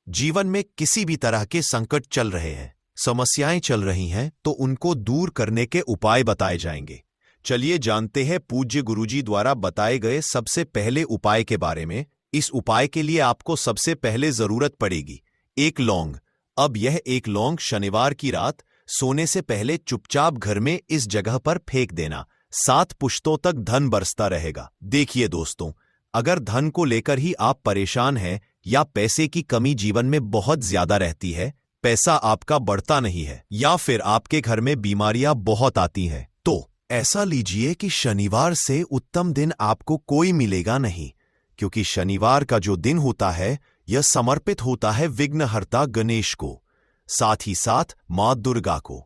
जीवन में किसी भी तरह के संकट चल रहे हैं, समस्याएं चल रही हैं, तो उनको दूर करने के उपाय बताए जाएंगे। चलिए जानते हैं पूज्य गुरुजी द्वारा बताए गए सबसे पहले उपाय के बारे में। इस उपाय के लिए आपको सबसे पहले जरूरत पड़ेगी एक लौंग। अब यह एक लौंग शनिवार की रात सोने से पहले चुपचाप घर में इस जगह पर फेंक देना। 7 पुश्तों तक धन बरसता रहेगा। देखिए दोस्तों, अगर धन को लेकर ही आप परेशान हैं या पैसे की कमी जीवन में बहुत ज्यादा रहती है, पैसा आपका बढ़ता नहीं है, या फिर आपके घर में बीमारियां बहुत आती हैं, तो ऐसा लीजिए कि शनिवार से उत्तम दिन आपको कोई मिलेगा नहीं, क्योंकि शनिवार का जो दिन होता है यह समर्पित होता है विघ्नहर्ता गणेश को, साथ ही साथ मां दुर्गा को।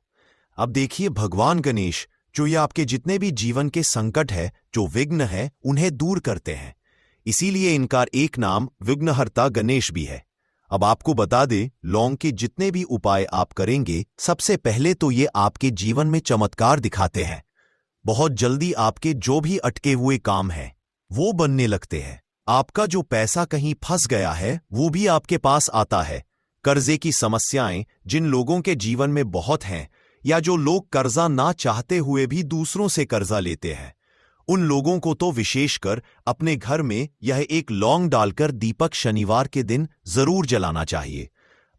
अब देखिए, भगवान गणेश जो ये आपके जितने भी जीवन के संकट है, जो विघ्न है, उन्हें दूर करते हैं। इसीलिए इनका एक नाम विघ्नहर्ता गणेश भी है। अब आपको बता दे, लौंग के जितने भी उपाय आप करेंगे, सबसे पहले तो ये आपके जीवन में चमत्कार दिखाते हैं। बहुत जल्दी आपके जो भी अटके हुए काम हैं वो बनने लगते हैं। आपका जो पैसा कहीं फंस गया है वो भी आपके पास आता है। कर्जे की समस्याएं जिन लोगों के जीवन में बहुत हैं, या जो लोग कर्जा ना चाहते हुए भी दूसरों से कर्जा लेते हैं, उन लोगों को तो विशेषकर अपने घर में यह एक लौंग डालकर दीपक शनिवार के दिन जरूर जलाना चाहिए।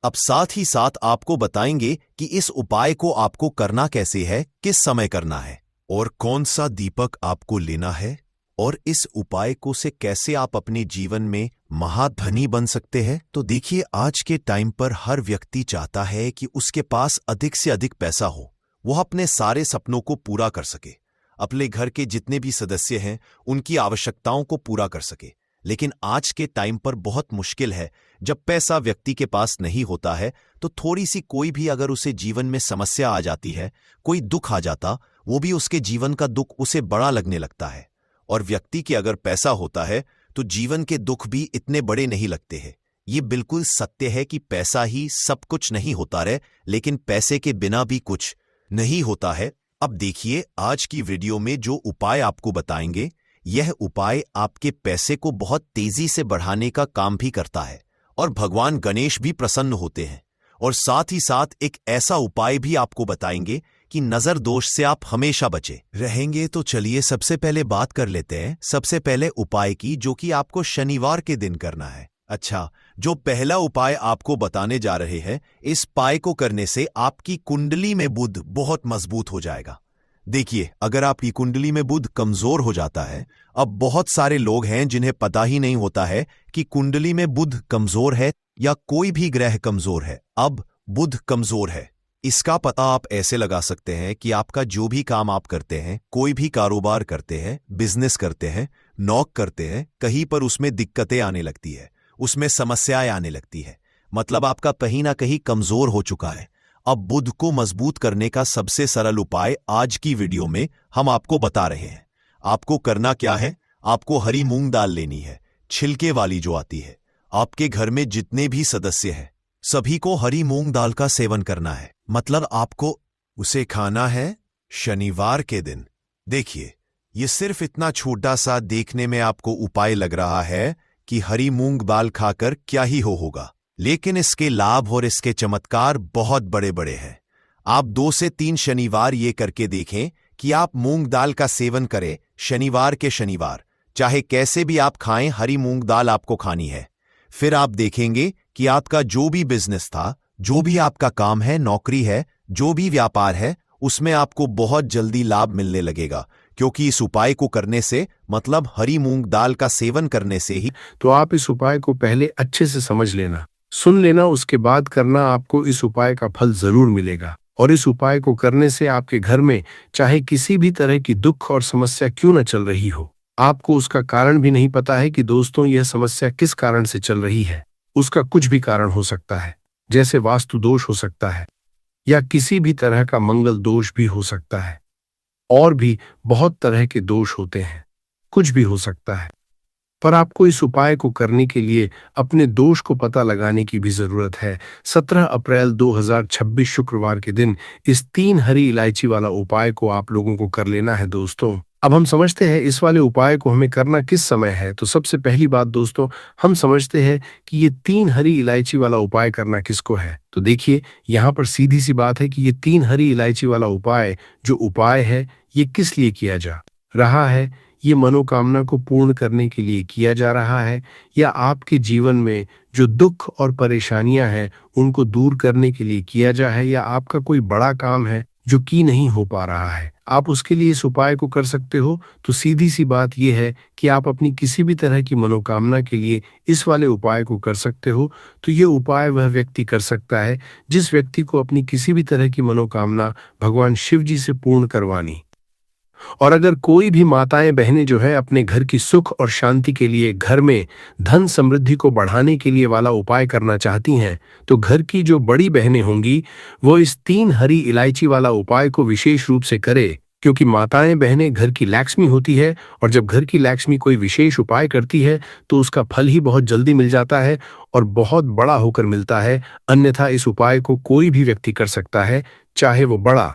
अब साथ ही साथ आपको बताएंगे कि इस उपाय को आपको करना कैसे है, किस समय करना है और कौन सा दीपक आपको लेना है, और इस उपाय को से कैसे आप अपने जीवन में महाधनी बन सकते हैं। तो देखिए, आज के टाइम पर हर व्यक्ति चाहता है कि उसके पास अधिक से अधिक पैसा हो, वह अपने सारे सपनों को पूरा कर सके, अपने घर के जितने भी सदस्य हैं उनकी आवश्यकताओं को पूरा कर सके। लेकिन आज के टाइम पर बहुत मुश्किल है। जब पैसा व्यक्ति के पास नहीं होता है तो थोड़ी सी कोई भी अगर उसे जीवन में समस्या आ जाती है, कोई दुख आ जाता, वो भी उसके जीवन का दुख उसे बड़ा लगने लगता है। और व्यक्ति के अगर पैसा होता है तो जीवन के दुख भी इतने बड़े नहीं लगते हैं। ये बिल्कुल सत्य है कि पैसा ही सब कुछ नहीं होता है, लेकिन पैसे के बिना भी कुछ नहीं होता है। अब देखिए, आज की वीडियो में जो उपाय आपको बताएंगे, यह उपाय आपके पैसे को बहुत तेजी से बढ़ाने का काम भी करता है, और भगवान गणेश भी प्रसन्न होते हैं। और साथ ही साथ एक ऐसा उपाय भी आपको बताएंगे कि नजर दोष से आप हमेशा बचे रहेंगे। तो चलिए सबसे पहले बात कर लेते हैं सबसे पहले उपाय की, जो कि आपको शनिवार के दिन करना है। अच्छा, जो पहला उपाय आपको बताने जा रहे हैं, इस उपाय को करने से आपकी कुंडली में बुध बहुत मजबूत हो जाएगा। देखिए, अगर आपकी कुंडली में बुध कमजोर हो जाता है, अब बहुत सारे लोग हैं जिन्हें पता ही नहीं होता है कि कुंडली में बुध कमजोर है या कोई भी ग्रह कमजोर है। अब बुध कमजोर है, इसका पता आप ऐसे लगा सकते हैं कि आपका जो भी काम आप करते हैं, कोई भी कारोबार करते हैं, बिजनेस करते हैं, नौक करते हैं, कहीं पर उसमें दिक्कतें आने लगती है, उसमें समस्याएं आने लगती है, मतलब आपका कहीं ना कहीं कमजोर हो चुका है। अब बुध को मजबूत करने का सबसे सरल उपाय आज की वीडियो में हम आपको बता रहे हैं। आपको करना क्या है, आपको हरी मूंग दाल लेनी है, छिलके वाली जो आती है। आपके घर में जितने भी सदस्य हैं सभी को हरी मूंग दाल का सेवन करना है, मतलब आपको उसे खाना है शनिवार के दिन। देखिए, ये सिर्फ इतना छोटा सा देखने में आपको उपाय लग रहा है कि हरी मूंग दाल खाकर क्या ही होगा, लेकिन इसके लाभ और इसके चमत्कार बहुत बड़े बड़े हैं। आप 2 से 3 शनिवार ये करके देखें कि आप मूंग दाल का सेवन करें शनिवार के शनिवार, चाहे कैसे भी आप खाएं, हरी मूंग दाल आपको खानी है। फिर आप देखेंगे कि आपका जो भी बिजनेस था, जो भी आपका काम है, नौकरी है, जो भी व्यापार है, उसमें आपको बहुत जल्दी लाभ मिलने लगेगा, क्योंकि इस उपाय को करने से, मतलब हरी मूंग दाल का सेवन करने से ही। तो आप इस उपाय को पहले अच्छे से समझ लेना, सुन लेना, उसके बाद करना। आपको इस उपाय का फल जरूर मिलेगा। और इस उपाय को करने से आपके घर में चाहे किसी भी तरह की दुख और समस्या क्यों न चल रही हो, आपको उसका कारण भी नहीं पता है कि दोस्तों यह समस्या किस कारण से चल रही है। उसका कुछ भी कारण हो सकता है, जैसे वास्तु दोष हो सकता है, या किसी भी तरह का मंगल दोष भी हो सकता है, और भी बहुत तरह के दोष होते हैं, कुछ भी हो सकता है। पर आपको इस उपाय को करने के लिए अपने दोष को पता लगाने की भी जरूरत है। 17 अप्रैल 2026 शुक्रवार के दिन इस 3 हरी इलायची वाला उपाय को आप लोगों को कर लेना है दोस्तों। अब हम समझते हैं इस वाले उपाय को हमें करना किस समय है। तो सबसे पहली बात दोस्तों, हम समझते हैं कि ये 3 हरी इलायची वाला उपाय करना किसको है। तो देखिए, यहाँ पर सीधी सी बात है कि ये 3 हरी इलायची वाला उपाय जो उपाय है, ये किस लिए किया जा रहा है। ये मनोकामना को पूर्ण करने के लिए किया जा रहा है, या आपके जीवन में जो दुख और परेशानियां हैं उनको दूर करने के लिए किया जा है, या आपका कोई बड़ा काम है जो कि नहीं हो पा रहा है, आप उसके लिए इस उपाय को कर सकते हो। तो सीधी सी बात यह है कि आप अपनी किसी भी तरह की मनोकामना के लिए इस वाले उपाय को कर सकते हो। तो ये उपाय वह व्यक्ति कर सकता है जिस व्यक्ति को अपनी किसी भी तरह की मनोकामना भगवान शिव जी से पूर्ण करवानी। और अगर कोई भी माताएं बहनें जो है अपने घर की सुख और शांति के लिए, घर में धन समृद्धि को बढ़ाने के लिए वाला उपाय करना चाहती हैं, तो घर की जो बड़ी बहनें होंगी वो इस 3 हरी इलायची वाला उपाय को विशेष रूप से करे, क्योंकि माताएं बहनें घर की लक्ष्मी होती है, और जब घर की लक्ष्मी कोई विशेष उपाय करती है तो उसका फल ही बहुत जल्दी मिल जाता है और बहुत बड़ा होकर मिलता है। अन्यथा इस उपाय को कोई भी व्यक्ति कर सकता है, चाहे वो बड़ा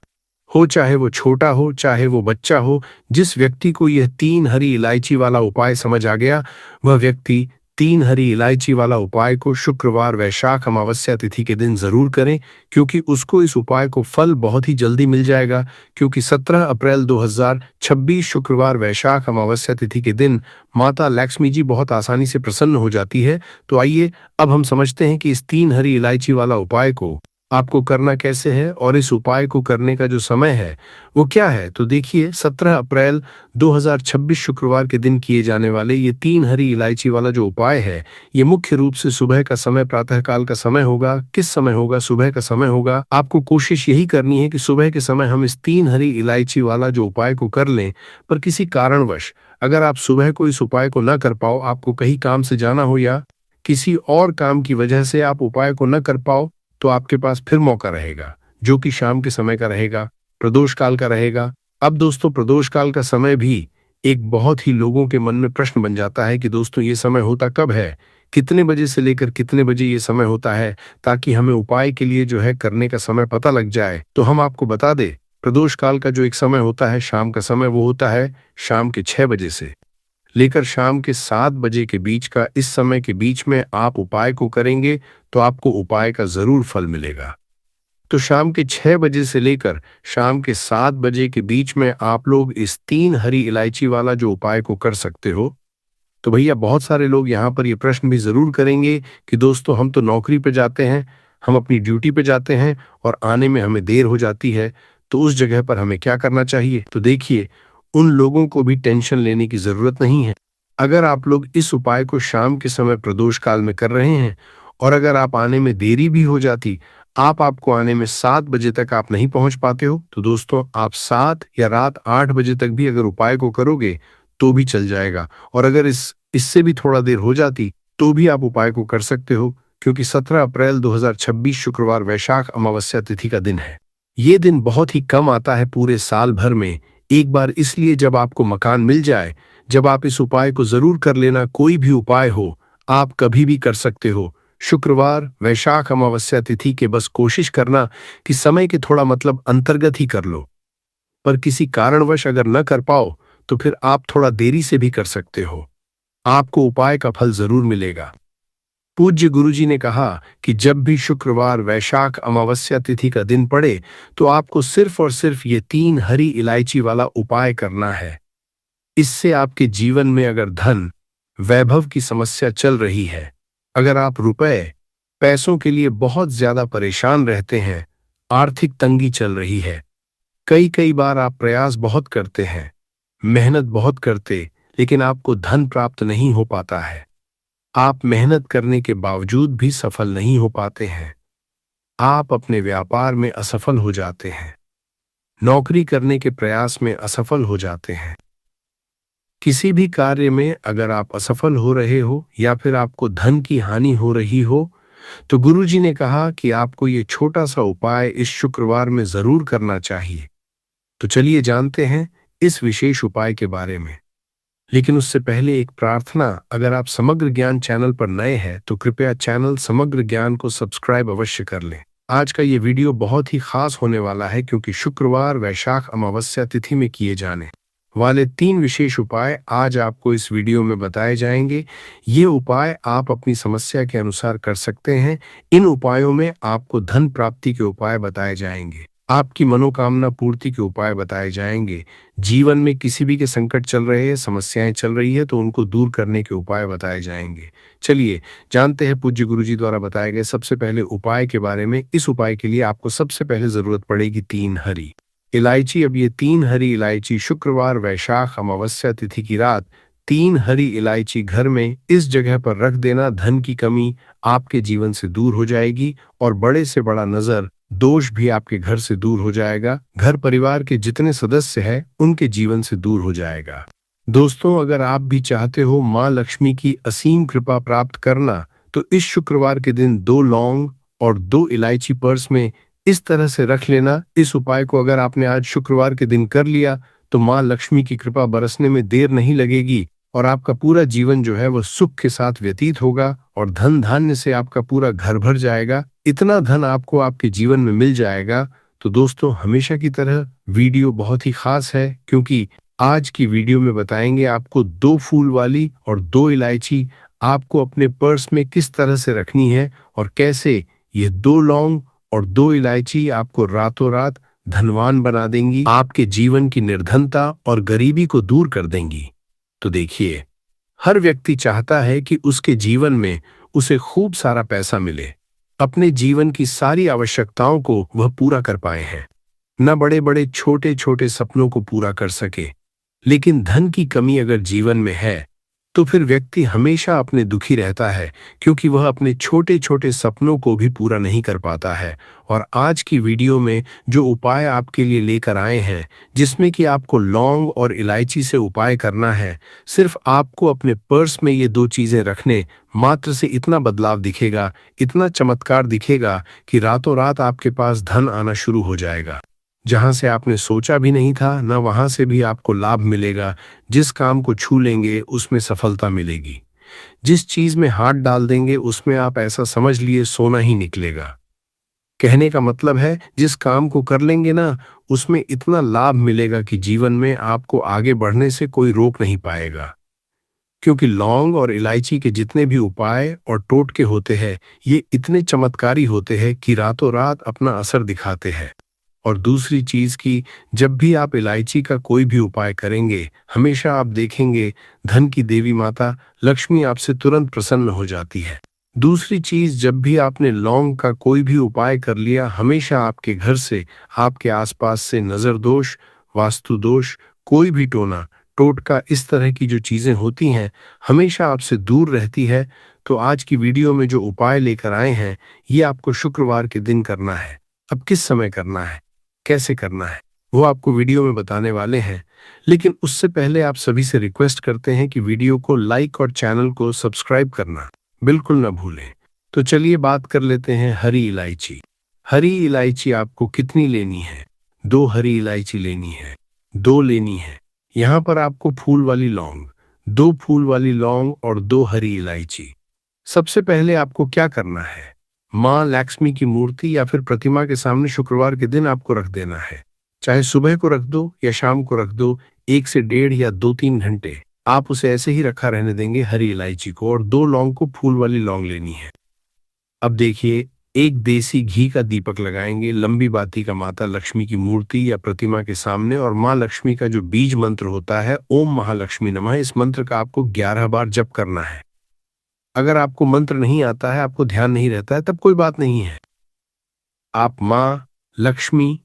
हो, चाहे वो छोटा हो, चाहे वो बच्चा हो। जिस व्यक्ति को यह 3 हरी इलायची वाला उपाय समझ आ गया, वह व्यक्ति 3 हरी इलायची वाला उपाय को शुक्रवार वैशाख अमावस्या तिथि के दिन जरूर करें, क्योंकि उसको इस उपाय को फल बहुत ही जल्दी मिल जाएगा। क्योंकि 17 अप्रैल 2026 शुक्रवार वैशाख अमावस्या तिथि के दिन माता लक्ष्मी जी बहुत आसानी से प्रसन्न हो जाती है। तो आइए अब हम समझते हैं कि इस 3 हरी इलायची वाला उपाय को आपको करना कैसे है, और इस उपाय को करने का जो समय है वो क्या है। तो देखिए, 17 अप्रैल 2026 शुक्रवार के दिन किए जाने वाले ये 3 हरी इलायची वाला जो उपाय है, ये मुख्य रूप से सुबह का समय, प्रातःकाल का समय होगा। किस समय होगा? सुबह का समय होगा। आपको कोशिश यही करनी है कि सुबह के समय हम इस 3 हरी इलायची वाला जो उपाय को कर लें। पर किसी कारणवश अगर आप सुबह को इस उपाय को न कर पाओ, आपको कहीं काम से जाना हो या किसी और काम की वजह से आप उपाय को न कर पाओ, तो आपके पास फिर मौका रहेगा, जो कि शाम के समय का रहेगा, प्रदोष काल का रहेगा। अब दोस्तों, प्रदोष काल का समय भी एक बहुत ही लोगों के मन में प्रश्न बन जाता है कि दोस्तों ये समय होता कब है, कितने बजे से लेकर कितने बजे ये समय होता है, ताकि हमें उपाय के लिए जो है करने का समय पता लग जाए। तो हम आपको बता दें, प्रदोष काल का जो एक समय होता है, शाम का समय, वो होता है शाम के 6 बजे से लेकर शाम के 7 बजे के बीच का। इस समय के बीच में आप उपाय को करेंगे तो आपको उपाय का जरूर फल मिलेगा। तो शाम के 6 बजे से लेकर शाम के 7 बजे के बीच में आप लोग इस 3 हरी इलायची वाला जो उपाय को कर सकते हो। तो भैया, बहुत सारे लोग यहाँ पर ये प्रश्न भी जरूर करेंगे कि दोस्तों हम तो नौकरी पे जाते हैं, हम अपनी ड्यूटी पे जाते हैं और आने में हमें देर हो जाती है, तो उस जगह पर हमें क्या करना चाहिए। तो देखिए, उन लोगों को भी टेंशन लेने की जरूरत नहीं है। अगर आप लोग इस उपाय को शाम के समय प्रदोष काल में कर रहे हैं, और अगर आप आने में देरी भी हो जाती, आपको आने में 7 बजे तक आप नहीं पहुंच पाते हो, तो दोस्तों आप 7 या रात 8 बजे तक भी अगर उपाय को करोगे तो भी चल जाएगा। और अगर इससे भी थोड़ा देर हो जाती तो भी आप उपाय को कर सकते हो, क्योंकि 17 अप्रैल 2026 शुक्रवार वैशाख अमावस्या तिथि का दिन है। ये दिन बहुत ही कम आता है पूरे साल भर में एक बार, इसलिए जब आपको मकान मिल जाए, जब आप इस उपाय को जरूर कर लेना। कोई भी उपाय हो, आप कभी भी कर सकते हो। शुक्रवार वैशाख अमावस्या तिथि के बस कोशिश करना कि समय के थोड़ा अंतर्गत ही कर लो। पर किसी कारणवश अगर न कर पाओ तो फिर आप थोड़ा देरी से भी कर सकते हो, आपको उपाय का फल जरूर मिलेगा। पूज्य गुरुजी ने कहा कि जब भी शुक्रवार वैशाख अमावस्या तिथि का दिन पड़े तो आपको सिर्फ और सिर्फ ये 3 हरी इलायची वाला उपाय करना है। इससे आपके जीवन में अगर धन वैभव की समस्या चल रही है, अगर आप रुपए पैसों के लिए बहुत ज्यादा परेशान रहते हैं, आर्थिक तंगी चल रही है, कई बार आप प्रयास बहुत करते हैं, मेहनत बहुत करते, लेकिन आपको धन प्राप्त नहीं हो पाता है, आप मेहनत करने के बावजूद भी सफल नहीं हो पाते हैं, आप अपने व्यापार में असफल हो जाते हैं, नौकरी करने के प्रयास में असफल हो जाते हैं, किसी भी कार्य में अगर आप असफल हो रहे हो या फिर आपको धन की हानि हो रही हो, तो गुरुजी ने कहा कि आपको ये छोटा सा उपाय इस शुक्रवार में जरूर करना चाहिए। तो चलिए जानते हैं इस विशेष उपाय के बारे में। लेकिन उससे पहले एक प्रार्थना, अगर आप समग्र ज्ञान चैनल पर नए हैं तो कृपया चैनल समग्र ज्ञान को सब्सक्राइब अवश्य कर लें। आज का ये वीडियो बहुत ही खास होने वाला है, क्योंकि शुक्रवार वैशाख अमावस्या तिथि में किए जाने वाले 3 विशेष उपाय आज आपको इस वीडियो में बताए जाएंगे। ये उपाय आप अपनी समस्या के अनुसार कर सकते हैं। इन उपायों में आपको धन प्राप्ति के उपाय बताए जाएंगे, आपकी मनोकामना पूर्ति के उपाय बताए जाएंगे। जीवन में किसी भी के संकट चल रहे हैं, समस्याएं चल रही है तो उनको दूर करने के उपाय बताए जाएंगे। चलिए जानते हैं पूज्य गुरुजी द्वारा बताए गए सबसे पहले उपाय के बारे में। इस उपाय के लिए आपको सबसे पहले जरूरत पड़ेगी 3 हरी इलायची। अब ये 3 हरी इलायची शुक्रवार वैशाख अमावस्या तिथि की रात 3 हरी इलायची घर में इस जगह पर रख देना। धन की कमी आपके जीवन से दूर हो जाएगी और बड़े से बड़ा नजर दोष भी आपके घर से दूर हो जाएगा। घर परिवार के जितने सदस्य हैं उनके जीवन से दूर हो जाएगा। दोस्तों, अगर आप भी चाहते हो माँ लक्ष्मी की असीम कृपा प्राप्त करना तो इस शुक्रवार के दिन 2 लौंग और 2 इलायची पर्स में इस तरह से रख लेना। इस उपाय को अगर आपने आज शुक्रवार के दिन कर लिया तो माँ लक्ष्मी की कृपा बरसने में देर नहीं लगेगी और आपका पूरा जीवन जो है वो सुख के साथ व्यतीत होगा और धन धान्य से आपका पूरा घर भर जाएगा। इतना धन आपको आपके जीवन में मिल जाएगा। तो दोस्तों, हमेशा की तरह वीडियो बहुत ही खास है क्योंकि आज की वीडियो में बताएंगे आपको 2 फूल वाली और 2 इलायची आपको अपने पर्स में किस तरह से रखनी है और कैसे ये 2 लौंग और 2 इलायची आपको रातों रात धनवान बना देंगी, आपके जीवन की निर्धनता और गरीबी को दूर कर देंगी। तो देखिए, हर व्यक्ति चाहता है कि उसके जीवन में उसे खूब सारा पैसा मिले, अपने जीवन की सारी आवश्यकताओं को वह पूरा कर पाए हैं, न बड़े बड़े छोटे छोटे सपनों को पूरा कर सके। लेकिन धन की कमी अगर जीवन में है तो फिर व्यक्ति हमेशा अपने दुखी रहता है क्योंकि वह अपने छोटे छोटे सपनों को भी पूरा नहीं कर पाता है। और आज की वीडियो में जो उपाय आपके लिए लेकर आए हैं, जिसमें कि आपको लौंग और इलायची से उपाय करना है, सिर्फ आपको अपने पर्स में ये 2 चीजें रखने मात्र से इतना बदलाव दिखेगा, इतना चमत्कार दिखेगा कि रातों रात आपके पास धन आना शुरू हो जाएगा। जहां से आपने सोचा भी नहीं था न वहां से भी आपको लाभ मिलेगा। जिस काम को छू लेंगे उसमें सफलता मिलेगी, जिस चीज में हाथ डाल देंगे उसमें आप ऐसा समझ लिए सोना ही निकलेगा। कहने का मतलब है जिस काम को कर लेंगे ना उसमें इतना लाभ मिलेगा कि जीवन में आपको आगे बढ़ने से कोई रोक नहीं पाएगा। क्योंकि लौंग और इलायची के जितने भी उपाय और टोटके होते हैं ये इतने चमत्कारी होते हैं कि रातों रात अपना असर दिखाते हैं। और दूसरी चीज की, जब भी आप इलायची का कोई भी उपाय करेंगे हमेशा आप देखेंगे धन की देवी माता लक्ष्मी आपसे तुरंत प्रसन्न हो जाती है। दूसरी चीज, जब भी आपने लौंग का कोई भी उपाय कर लिया हमेशा आपके घर से, आपके आसपास से नजर दोष, वास्तु दोष, कोई भी टोना टोटका, इस तरह की जो चीजें होती हैं हमेशा आपसे दूर रहती है। तो आज की वीडियो में जो उपाय लेकर आए हैं ये आपको शुक्रवार के दिन करना है। अब किस समय करना है, कैसे करना है, वो आपको वीडियो में बताने वाले हैं। लेकिन उससे पहले आप सभी से रिक्वेस्ट करते हैं कि वीडियो को लाइक और चैनल को सब्सक्राइब करना बिल्कुल न भूलें। तो चलिए बात कर लेते हैं हरी इलायची। हरी इलायची आपको कितनी लेनी है? 2 हरी इलायची लेनी है, 2 लेनी है। यहाँ पर आपको फूल वाली लौंग, 2 फूल वाली लौंग और 2 हरी इलायची। सबसे पहले आपको क्या करना है, माँ लक्ष्मी की मूर्ति या फिर प्रतिमा के सामने शुक्रवार के दिन आपको रख देना है। चाहे सुबह को रख दो या शाम को रख दो, 1 से 1.5 या 2-3 घंटे आप उसे ऐसे ही रखा रहने देंगे हरी इलायची को। और 2 लौंग को फूल वाली लौंग लेनी है। अब देखिए, एक देसी घी का दीपक लगाएंगे लंबी बाती का माता लक्ष्मी की मूर्ति या प्रतिमा के सामने। और माँ लक्ष्मी का जो बीज मंत्र होता है ओम महालक्ष्मी नमः, इस मंत्र का आपको 11 बार जप करना है। अगर आपको मंत्र नहीं आता है, आपको ध्यान नहीं रहता है, तब कोई बात नहीं है, आप माँ लक्ष्मी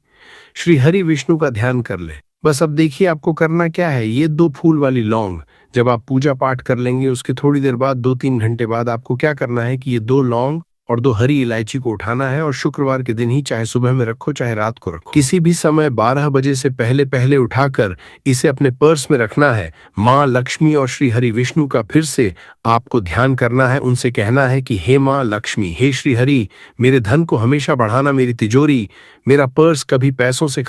श्री हरि विष्णु का ध्यान कर ले बस। अब देखिए आपको करना क्या है, ये 2 फूल वाली लौंग जब आप पूजा पाठ कर लेंगे उसके थोड़ी देर बाद 2-3 घंटे बाद आपको क्या करना है कि ये 2 लौंग और 2 हरी इलायची को उठाना है और शुक्रवार के दिन ही, चाहे सुबह में रखो चाहे रात को रखो, किसी भी समय 12 बजे से पहले पहले उठाकर इसे अपने पर्स में रखना है। माँ लक्ष्मी और श्री हरि विष्णु का फिर से आपको ध्यान करना है, उनसे कहना है कि हे माँ लक्ष्मी, हे श्री हरि, मेरे धन को हमेशा बढ़ाना, मेरी तिजोरी, मेरा पर्स कभी पैसों से